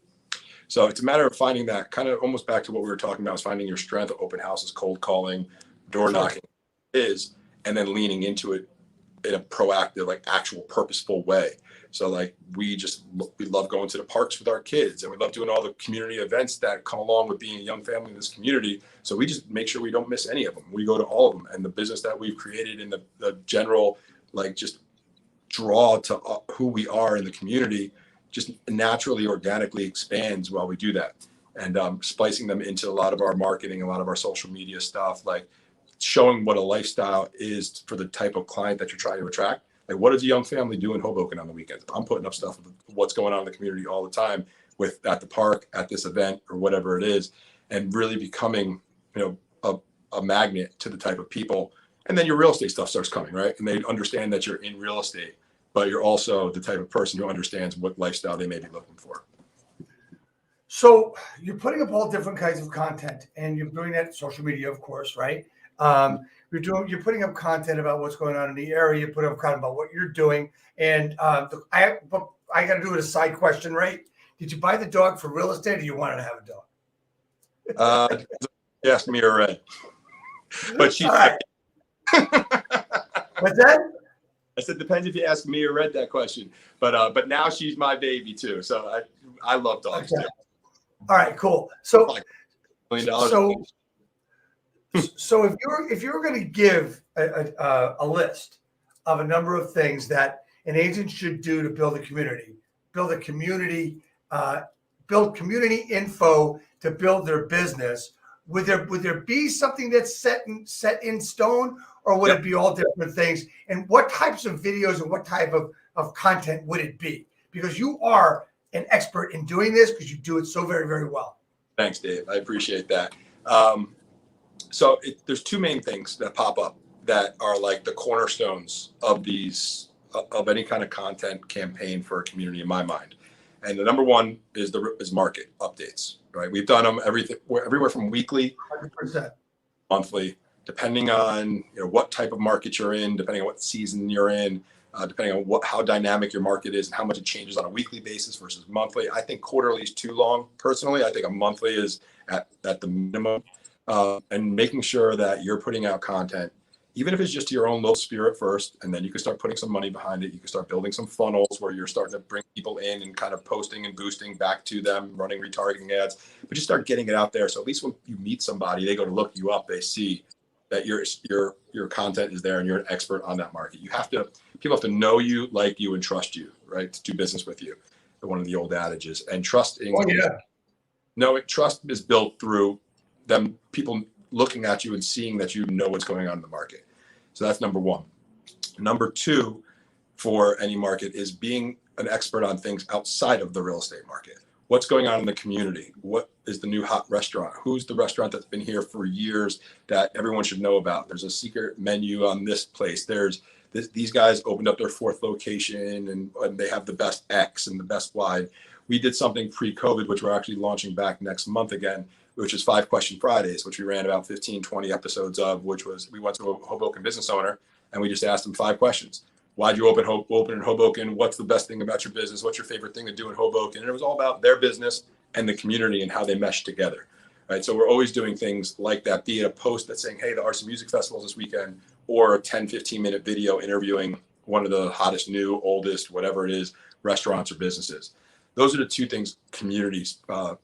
So it's a matter of finding that, kind of almost back to what we were talking about, is finding your strength, open houses, cold calling, door knocking and then leaning into it in a proactive, like actual purposeful way. So like we love going to the parks with our kids, and we love doing all the community events that come along with being a young family in this community. So we just make sure we don't miss any of them. We go to all of them, and the business that we've created in the general, like, just draw to who we are in the community just naturally, organically expands while we do that. And splicing them into a lot of our marketing, a lot of our social media stuff, like showing what a lifestyle is for the type of client that you're trying to attract. Like, what does a young family do in Hoboken on the weekends? I'm putting up stuff of what's going on in the community all the time, at the park, at this event, or whatever it is, and really becoming, a magnet to the type of people. And then your real estate stuff starts coming, right? And they understand that you're in real estate, but you're also the type of person who understands what lifestyle they may be looking for. So you're putting up all different kinds of content, and you're doing that social media, of course, right? You're putting up content about what's going on in the area. You're putting up content about what you're doing, and I got to do it a side question, right? Did you buy the dog for real estate, or you wanted to have a dog? You asked me or Red, but she's all right. What's that? I said, depends if you ask me or Red that question. But now she's my baby too. So I love dogs too. All right, cool. So $1 million. So if you were going to give a list of a number of things that an agent should do to build a community, build community info to build their business, would there be something that's set in stone, or would it be all different things? And what types of videos and what type of content would it be? Because you are an expert in doing this, because you do it so very, very well. Thanks, Dave. I appreciate that. So there's two main things that pop up that are like the cornerstones of any kind of content campaign for a community in my mind. And the number one is market updates, right? We've done them everywhere from weekly, 100%. monthly, depending on what type of market you're in, depending on what season you're in, depending on how dynamic your market is and how much it changes on a weekly basis versus monthly. I think quarterly is too long. Personally, I think a monthly is at the minimum. And making sure that you're putting out content, even if it's just to your own low spirit first, and then you can start putting some money behind it. You can start building some funnels where you're starting to bring people in and kind of posting and boosting back to them, running retargeting ads, but just start getting it out there. So at least when you meet somebody, they go to look you up, they see that your content is there and you're an expert on that market. People have to know you, like you, and trust you, right? To do business with you. One of the old adages. And trusting. Oh, yeah. Trust is built through them, people looking at you and seeing that you know what's going on in the market. So that's number one. Number two for any market is being an expert on things outside of the real estate market. What's going on in the community? What is the new hot restaurant? Who's the restaurant that's been here for years that everyone should know about? There's a secret menu on this place. These guys opened up their 4th location and they have the best X and the best Y. We did something pre-COVID, which we're actually launching back next month again, which is 5 Question Fridays, which we ran about 15, 20 episodes of, which was, we went to a Hoboken business owner and we just asked them 5 questions. Why'd you open in Hoboken? What's the best thing about your business? What's your favorite thing to do in Hoboken? And it was all about their business and the community and how they mesh together, right? So we're always doing things like that, be it a post that's saying, hey, the RC Music Festival this weekend, or a 10, 15-minute video interviewing one of the hottest, new, oldest, whatever it is, restaurants or businesses. Those are the two things communities are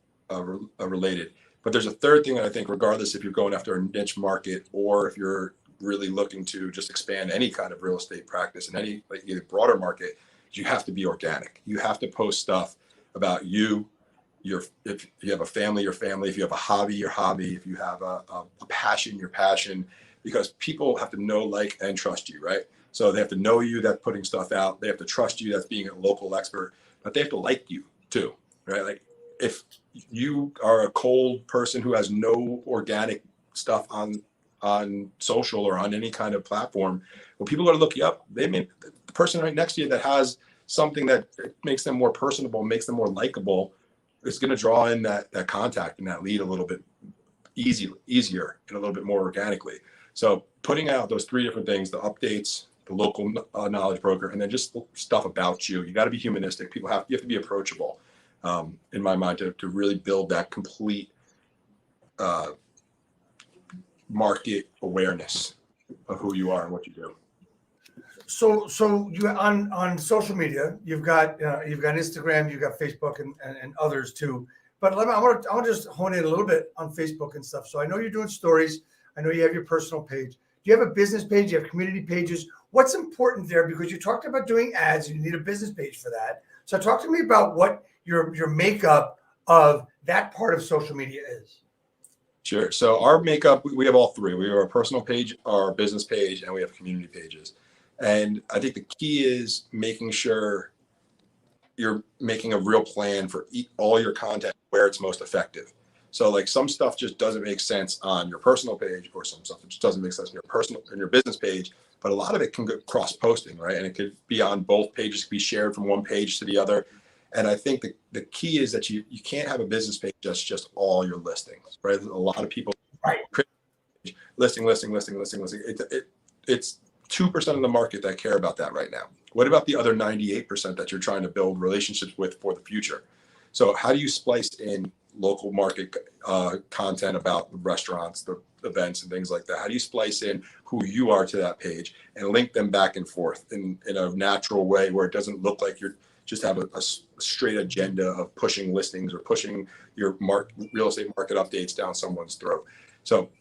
related. But there's a third thing that I think, regardless if you're going after a niche market or if you're really looking to just expand any kind of real estate practice in any either broader market, you have to be organic. You have to post stuff about you, if you have a family, your family, if you have a hobby, your hobby, if you have a passion, your passion, because people have to know, like, and trust you, right? So they have to know you, that's putting stuff out. They have to trust you, that's being a local expert, but they have to like you too, right? Like if you are a cold person who has no organic stuff on social or on any kind of platform, when people go to look you up, the person right next to you that has something that makes them more personable, makes them more likable, is going to draw in that contact and that lead a little bit easier and a little bit more organically. So putting out those 3 different things, the updates, the local knowledge broker, and then just stuff about you. You got to be humanistic. You have to be approachable, in my mind, to really build that complete market awareness of who you are and what you do. So you on social media, you've got Instagram, you've got Facebook, and others too. But I want to just hone in a little bit on Facebook and stuff. So I know you're doing stories. I know you have your personal page. Do you have a business page? Do you have community pages? What's important there? Because you talked about doing ads, and you need a business page for that. So talk to me about what your makeup of that part of social media is. Sure. So our makeup, we have all 3. We have our personal page, our business page, and we have community pages. And I think the key is making sure you're making a real plan for all your content where it's most effective. So like some stuff just doesn't make sense on your personal page, or some stuff just doesn't make sense in your business page. But a lot of it can go cross posting, right? And it could be on both pages, could be shared from one page to the other. And I think the key is that you can't have a business page that's just all your listings, right? A lot of people listing. It's 2% of the market that care about that right now. What about the other 98% that you're trying to build relationships with for the future? So how do you splice in local market content about the restaurants, the events and things like that? How do you splice in who you are to that page and link them back and forth in a natural way where it doesn't look like you're just have a straight agenda of pushing listings or pushing your real estate market updates down someone's throat? So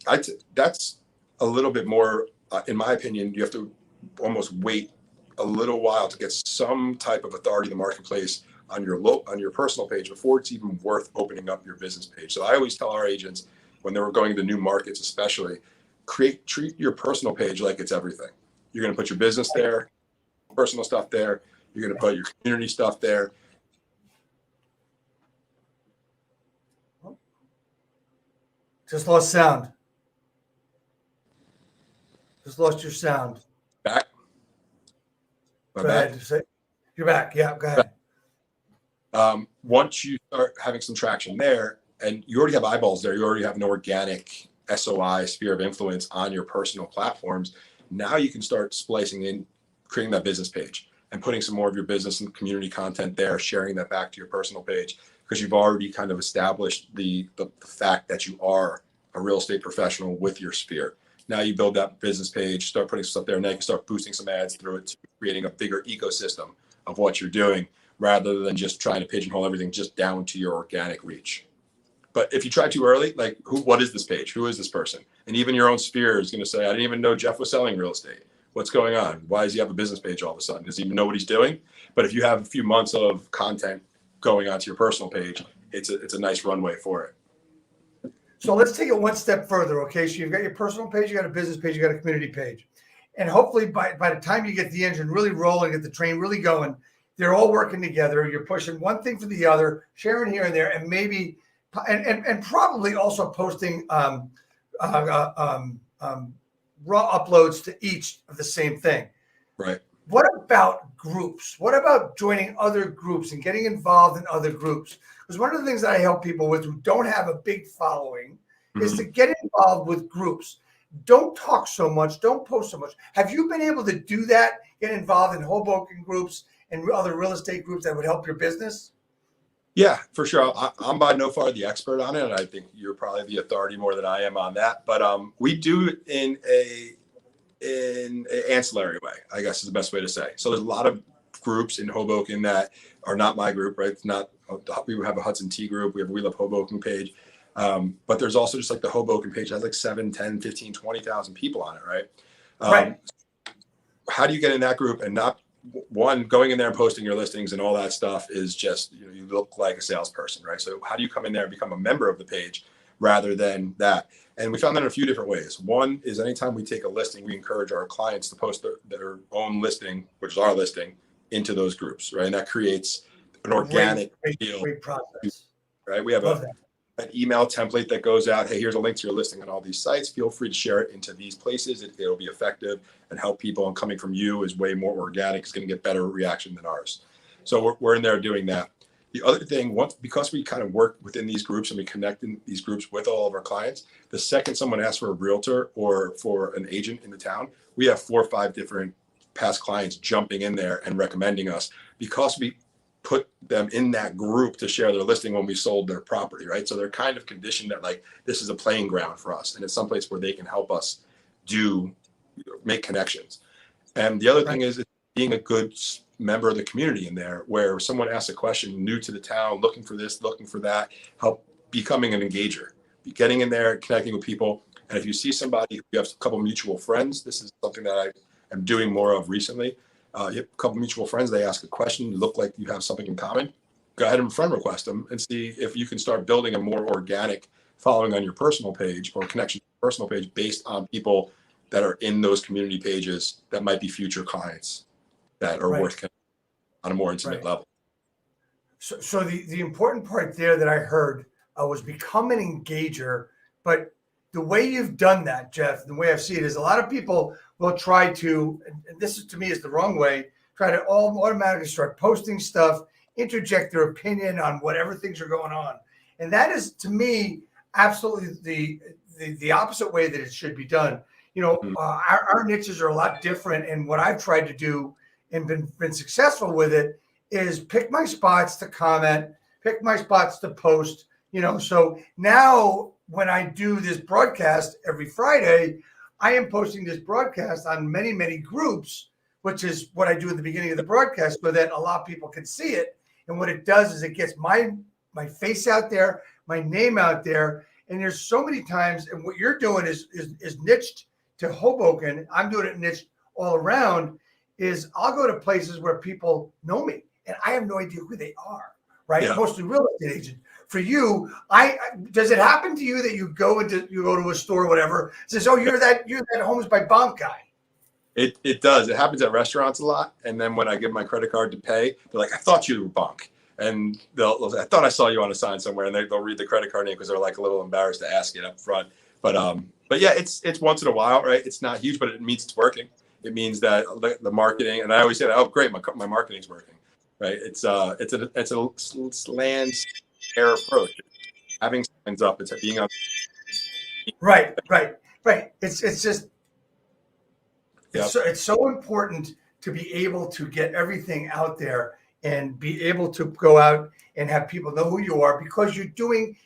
that's a little bit more, in my opinion, you have to almost wait a little while to get some type of authority in the marketplace on your personal page before it's even worth opening up your business page. So I always tell our agents when they were going to new markets, especially, treat your personal page like it's everything. You're going to put your business there, personal stuff there. You're going to put your community stuff there. Just lost sound. Just lost your sound. Back. Go ahead. You're back. Yeah, go ahead. Once you start having some traction there, and you already have eyeballs there, you already have an organic SOI sphere of influence on your personal platforms. Now you can start splicing in, creating that business page and putting some more of your business and community content there, sharing that back to your personal page, because you've already kind of established the fact that you are a real estate professional with your sphere. Now you build that business page, start putting stuff there, and then you can start boosting some ads through it, creating a bigger ecosystem of what you're doing, rather than just trying to pigeonhole everything just down to your organic reach. But if you try too early, like what is this page? Who is this person? And even your own sphere is going to say, I didn't even know Jeff was selling real estate. What's going on? Why does he have a business page all of a sudden? Does he even know what he's doing? But if you have a few months of content going onto your personal page, it's a nice runway for it. So let's take it one step further, okay? So you've got your personal page, you got a business page, you got a community page. And hopefully by the time you get the engine really rolling, get the train really going, they're all working together. You're pushing one thing for the other, sharing here and there, and maybe and probably also posting raw uploads to each of the same thing. Right. What about groups? What about joining other groups and getting involved in other groups? Because one of the things that I help people with who don't have a big following is to get involved with groups. Don't talk so much. Don't post so much. Have you been able to do that? Get involved in Hoboken groups and other real estate groups that would help your business? Yeah, for sure. I'm by no far the expert on it, and I think you're probably the authority more than I am on that. But we do it in an ancillary way, I guess is the best way to say. So there's a lot of groups in Hoboken that are not my group, right? It's not. We have a Hudson Tea group. We have a We Love Hoboken page. But there's also just like the Hoboken page has like 7, 10, 15, 20,000 people on it, right? Right. How do you get in that group and not going in there and posting your listings and all that stuff is just, you look like a salesperson, right? So how do you come in there and become a member of the page rather than that? And we found that in a few different ways. One is anytime we take a listing, we encourage our clients to post their own listing, which is our listing, into those groups, right? And that creates an organic great process, right? We have an email template that goes out. Hey, here's a link to your listing on all these sites. Feel free to share it into these places. It'll be effective and help people. And coming from you is way more organic. It's going to get better reaction than ours. So we're in there doing that. The other thing, because we kind of work within these groups and we connect in these groups with all of our clients, the second someone asks for a realtor or for an agent in the town, we have 4 or 5 different past clients jumping in there and recommending us because we put them in that group to share their listing when we sold their property, right? So they're kind of conditioned that like this is a playing ground for us, and it's someplace where they can help us make connections. And the other thing is being a good member of the community in there, where someone asks a question new to the town, looking for this, looking for that, help becoming an engager, getting in there, connecting with people. And if you see somebody, you have a couple of mutual friends, this is something that I am doing more of recently. You have a couple mutual friends, they ask a question, you look like you have something in common, go ahead and friend request them and see if you can start building a more organic following on your personal page or connection to your personal page based on people that are in those community pages that might be future clients that are worth connecting on a more intimate level. So the important part there that I heard was become an engager, but the way you've done that, Jeff, the way I see it is a lot of people will try to, and this is to me is the wrong way, try to all automatically start posting stuff, interject their opinion on whatever things are going on. And that is to me, absolutely the opposite way that it should be done. Our niches are a lot different. And what I've tried to do and been successful with it is pick my spots to comment, pick my spots to post, so now when I do this broadcast every Friday, I am posting this broadcast on many, many groups, which is what I do at the beginning of the broadcast so that a lot of people can see it. And what it does is it gets my face out there, my name out there. And there's so many times, and what you're doing is niched to Hoboken. I'm doing it niched all around, is I'll go to places where people know me and I have no idea who they are, right? Yeah. Mostly real estate agents. For you, does it happen to you that you go to a store or whatever, says, oh, you're that Homes by Bonk guy? It does. It happens at restaurants a lot. And then when I give my credit card to pay, they're like, I thought you were Bunk. And they'll say, I thought I saw you on a sign somewhere. And they'll read the credit card name because they're like a little embarrassed to ask it up front. But yeah, it's once in a while, right? It's not huge, but it means it's working. It means that the marketing, and I always say, oh, great, my marketing's working, right? It's a land air approach. Having signs up, it's being on. Right. It's just, Yep. it's so important to be able to get everything out there and be able to go out and have people know who you are because you're doing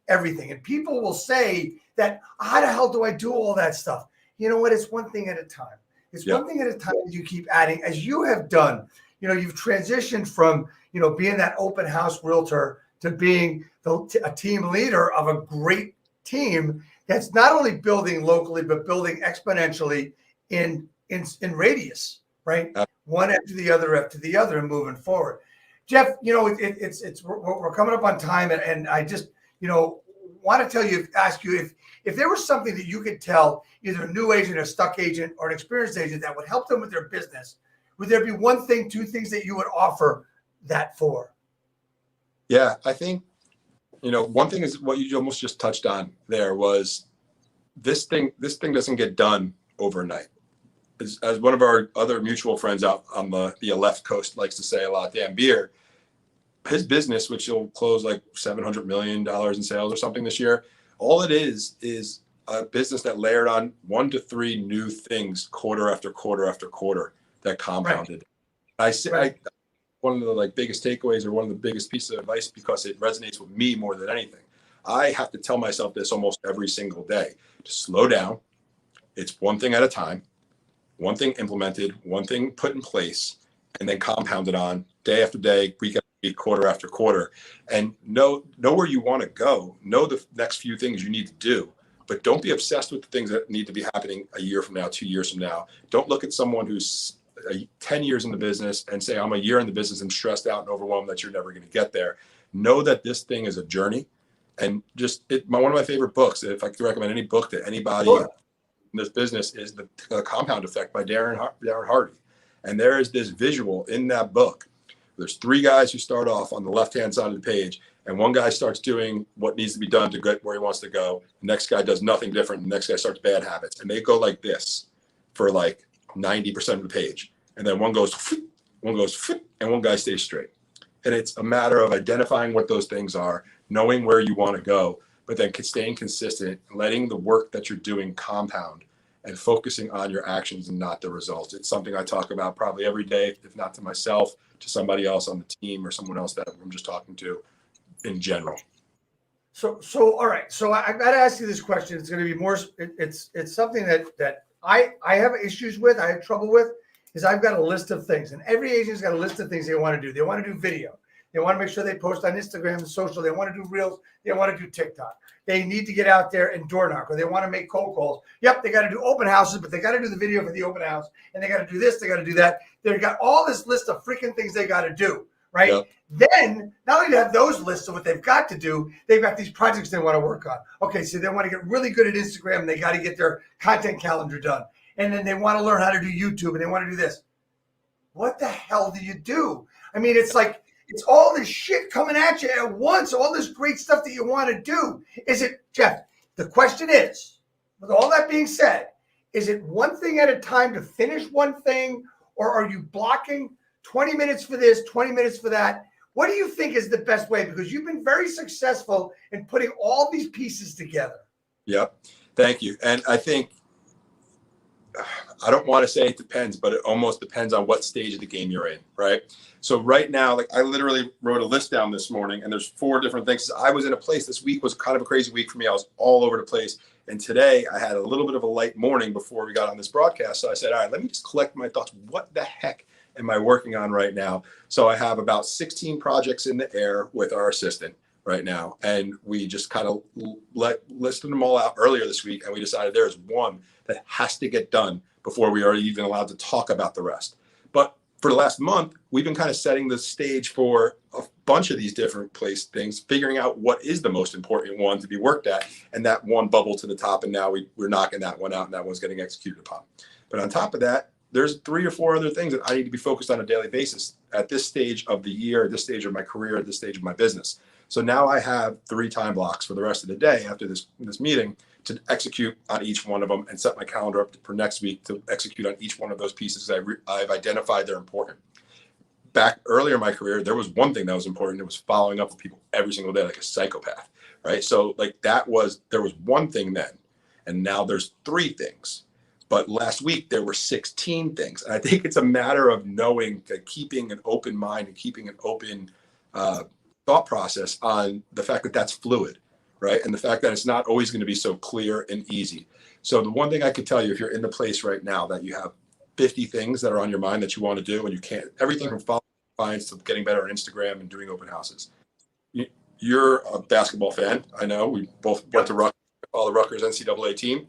everything. And people will say that, how the hell do I do all that stuff? You know what? It's one thing at a time. It's one thing at a time as you keep adding, as you have done. You've transitioned from, being that open house realtor to being a team leader of a great team that's not only building locally, but building exponentially in radius, right? One after the other, and moving forward. Jeff, we're coming up on time, and I just, want to ask you if there was something that you could tell either a new agent, a stuck agent, or an experienced agent that would help them with their business, would there be one thing, two things that you would offer that for? Yeah, I think, one thing is what you almost just touched on there was this thing doesn't get done overnight. As one of our other mutual friends out on the left coast likes to say a lot, Dan Beer, his business, which will close like $700 million in sales or something this year, all it is a business that layered on 1 to 3 new things quarter after quarter after quarter that compounded. Right. One of the biggest takeaways or one of the biggest pieces of advice, because it resonates with me more than anything, I have to tell myself this almost every single day, to slow down. It's one thing at a time, one thing implemented, one thing put in place, and then compounded on day after day, week after week, quarter after quarter, and know where you want to go, know the next few things you need to do, but don't be obsessed with the things that need to be happening a year from now, 2 years from now. Don't look at someone who's 10 years in the business and say, I'm a year in the business and stressed out and overwhelmed that you're never going to get there. Know that this thing is a journey. And one of my favorite books, if I could recommend any book to anybody in this business, is The Compound Effect by Darren Hardy. And there is this visual in that book. There's 3 guys who start off on the left-hand side of the page, and one guy starts doing what needs to be done to get where he wants to go. The next guy does nothing different. The next guy starts bad habits. And they go like this for 90% of the page. And then one goes, and one guy stays straight. And it's a matter of identifying what those things are, knowing where you want to go, but then staying consistent, letting the work that you're doing compound, and focusing on your actions and not the results. It's something I talk about probably every day, if not to myself, to somebody else on the team or someone else that I'm just talking to in general. So all right. So I got to ask you this question. It's going to be more, it's something that I have issues with, I have trouble with, is I've got a list of things, and every agent's got a list of things they want to do. They want to do video. They want to make sure they post on Instagram and social. They want to do reels. They want to do TikTok. They need to get out there and door knock, or they want to make cold calls. Yep, they got to do open houses, but they got to do the video for the open house, and they got to do this, they got to do that. They've got all this list of freaking things they got to do, right? Yep. Then, not only do they have those lists of what they've got to do, they've got these projects they want to work on. Okay, so they want to get really good at Instagram, and they got to get their content calendar done. And then they want to learn how to do YouTube, and they want to do this. What the hell do you do? I mean, it's like, it's all this shit coming at you at once, all this great stuff that you want to do. Is it, Jeff, the question is, with all that being said, is it one thing at a time to finish one thing, or are you blocking 20 minutes for this, 20 minutes for that? What do you think is the best way? Because you've been very successful in putting all these pieces together. Yep. Thank you. And I think I don't want to say it depends, but it almost depends on what stage of the game you're in, right? So right now, like I literally wrote a list down this morning, and there's 4 different things. I was in a place, this week was kind of a crazy week for me. I was all over the place. And today I had a little bit of a light morning before we got on this broadcast. So I said, all right, let me just collect my thoughts. What the heck am I working on right now? So I have about 16 projects in the air with our assistant right now. And we just kind of listed them all out earlier this week. And we decided there's one that has to get done before we are even allowed to talk about the rest. But for the last month, we've been kind of setting the stage for a bunch of these different things, figuring out what is the most important one to be worked at. And that one bubbled to the top. And now we're knocking that one out, and that one's getting executed upon. But on top of that, there's 3 or 4 other things that I need to be focused on a daily basis at this stage of the year, at this stage of my career, at this stage of my business. So now I have 3 time blocks for the rest of the day after this meeting to execute on each one of them and set my calendar up for next week to execute on each one of those pieces. I've identified they're important. Back earlier in my career, there was one thing that was important. It was following up with people every single day, like a psychopath, right? So like there was one thing then, and now there's 3 things. But last week there were 16 things. And I think it's a matter of knowing, keeping an open mind and keeping an open thought process on the fact that that's fluid, right? And the fact that it's not always going to be so clear and easy. So the one thing I could tell you, if you're in the place right now that you have 50 things that are on your mind that you want to do, and you can't, everything from following clients to getting better on Instagram and doing open houses. You're a basketball fan. I know we both went to Rutgers, all the Rutgers NCAA team.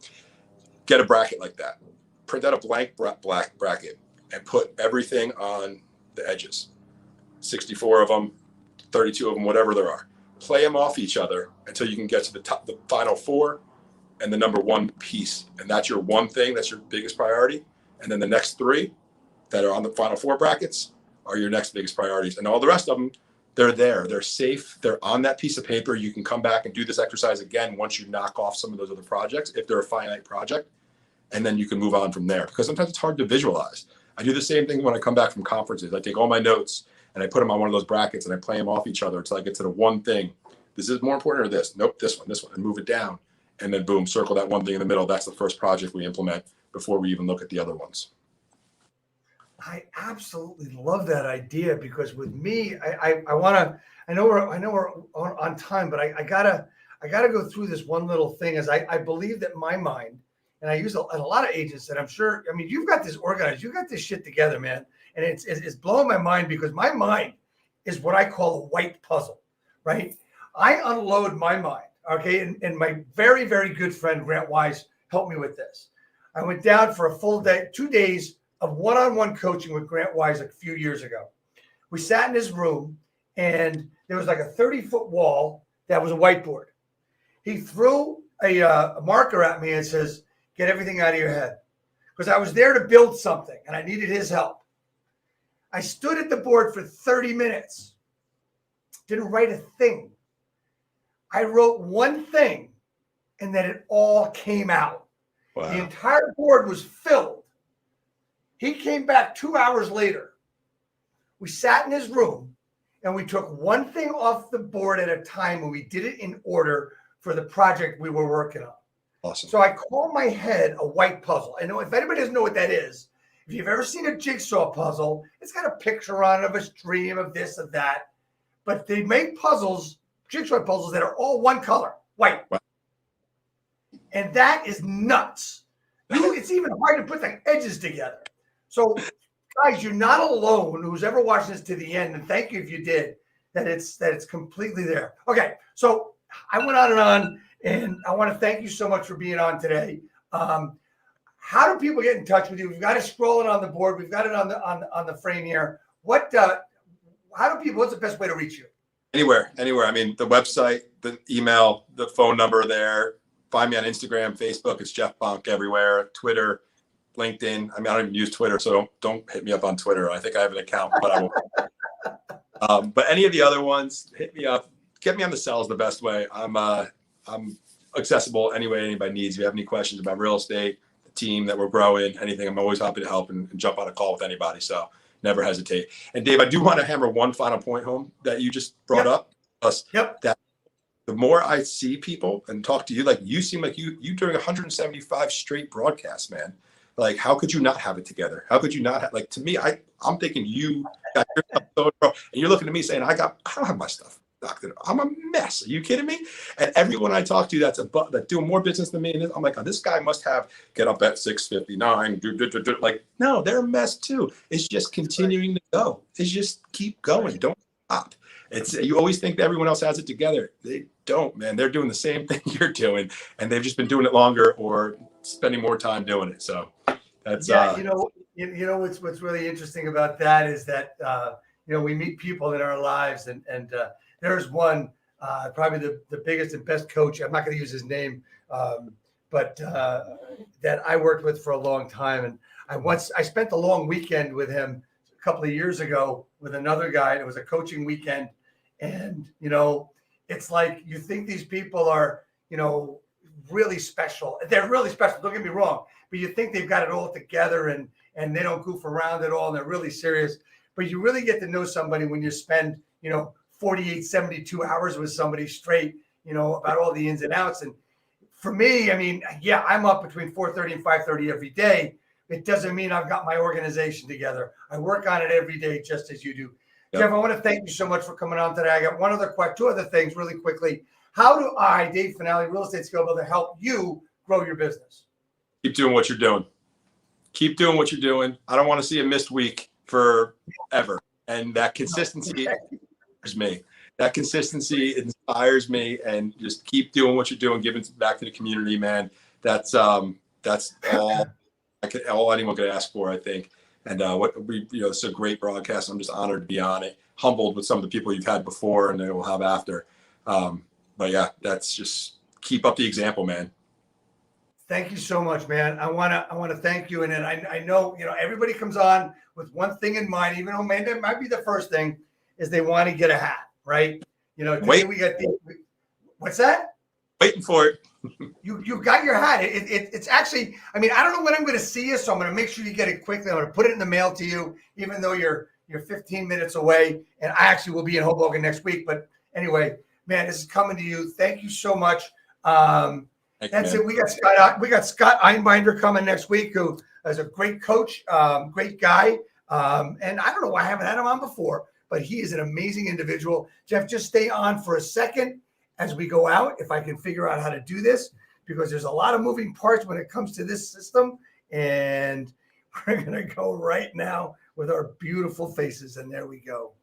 Get a bracket like that. Print out a blank black bracket and put everything on the edges. 64 of them, 32 of them, whatever there are. Play them off each other until you can get to the final 4 and the number 1 piece. And that's your one thing. That's your biggest priority. And then the next 3 that are on the final 4 brackets are your next biggest priorities. And all the rest of them, they're there. They're safe. They're on that piece of paper. You can come back and do this exercise again once you knock off some of those other projects, if they're a finite project. And then you can move on from there, because sometimes it's hard to visualize. I do the same thing when I come back from conferences. I take all my notes and I put them on one of those brackets and I play them off each other until I get to the one thing. This is more important, or this? Nope, this one, and move it down. And then boom, circle that one thing in the middle. That's the first project we implement before we even look at the other ones. I absolutely love that idea, because with me, I know we're on time, but I gotta go through this one little thing, as I believe that my mind, and I use a lot of agents that I'm sure, I mean, you've got this organized, you got this shit together, man. And it's blowing my mind, because my mind is what I call a white puzzle, right? I unload my mind, okay? And my very, very good friend, Grant Wise, helped me with this. I went down for a full day, 2 days of one-on-one coaching with Grant Wise a few years ago. We sat in his room, and there was like a 30-foot wall that was a whiteboard. He threw a marker at me and says, "Get everything out of your head." Because I was there to build something, and I needed his help. I stood at the board for 30 minutes, didn't write a thing. I wrote one thing, and then it all came out. Wow. The entire board was filled. He came back 2 hours later. We sat in his room, and we took one thing off the board at a time, and we did it in order for the project we were working on. Awesome. So I call my head a white puzzle. I know if anybody doesn't know what that is, if you've ever seen a jigsaw puzzle, it's got a picture on it of a stream of this, of that. But they make puzzles, jigsaw puzzles, that are all one color, white. Wow. And that is nuts. It's even hard to put the edges together. So, guys, you're not alone, who's ever watched this to the end, and thank you if you did, that it's completely there. Okay, so I went on, and I want to thank you so much for being on today. How do people get in touch with you? We've got it scrolling on the board. We've got it on the frame here. What's the best way to reach you? Anywhere. I mean, the website, the email, the phone number there. Find me on Instagram, Facebook. It's Jeff Bonk everywhere. Twitter, LinkedIn. I mean, I don't even use Twitter, so don't hit me up on Twitter. I think I have an account, but I won't. But any of the other ones, hit me up. Get me on the cell is the best way. I'm accessible any way anybody needs. If you have any questions about real estate, the team that we're growing, anything, I'm always happy to help and jump on a call with anybody. So never hesitate. And Dave, I do want to hammer one final point home that you just brought up. That the more I see people and talk to you, like you seem like you doing 175 straight broadcasts, man. Like, how could you not have it together? How could you not have, like, to me, I'm thinking you got your stuff so, and you're looking at me saying, I don't have my stuff doctored. I'm a mess. Are you kidding me? And everyone I talk to that's doing more business than me, and I'm like, oh, this guy must have get up at 6:59. Like, no, they're a mess too. It's just continuing to go. It's just keep going. Don't stop. You always think that everyone else has it together. They don't, man. They're doing the same thing you're doing, and they've just been doing it longer or spending more time doing it. So that's you know what's really interesting about that is that we meet people in our lives, and there's one probably the biggest and best coach. I'm not going to use his name, but that I worked with for a long time, and I spent a long weekend with him a couple of years ago with another guy. And it was a coaching weekend, and it's like you think these people are really special. They're really special. Don't get me wrong, but you think they've got it all together and they don't goof around at all, and they're really serious. But you really get to know somebody when you spend 48, 72 hours with somebody straight, about all the ins and outs. And for me, I mean, yeah, I'm up between 4:30 and 5:30 every day. It doesn't mean I've got my organization together. I work on it every day, just as you do. Yep. Jeff, I want to thank you so much for coming on today. I got two other things really quickly. How do I, Dave Finale, Real Estate Skill Builder, help you grow your business? Keep doing what you're doing. Keep doing what you're doing. I don't want to see a missed week forever. And that consistency inspires me. That consistency inspires me. And just keep doing what you're doing, giving back to the community, man. That's all anyone could ask for, I think. And it's a great broadcast. I'm just honored to be on it. Humbled with some of the people you've had before and they will have after. But yeah, that's just keep up the example, man. Thank you so much, man. I want to thank you. And then I know, everybody comes on with one thing in mind, even though that might be the first thing is they want to get a hat, right? Today we got what's that? Waiting for it. You got your hat. It's actually, I mean, I don't know when I'm going to see you, so I'm going to make sure you get it quickly. I'm going to put it in the mail to you, even though you're 15 minutes away. And I actually will be in Hoboken next week. But anyway, man, this is coming to you. Thank you so much. That's it. We got Scott Einbinder coming next week, who is a great coach, great guy. And I don't know why I haven't had him on before, but he is an amazing individual. Jeff, just stay on for a second as we go out, if I can figure out how to do this, because there's a lot of moving parts when it comes to this system. And we're going to go right now with our beautiful faces. And there we go.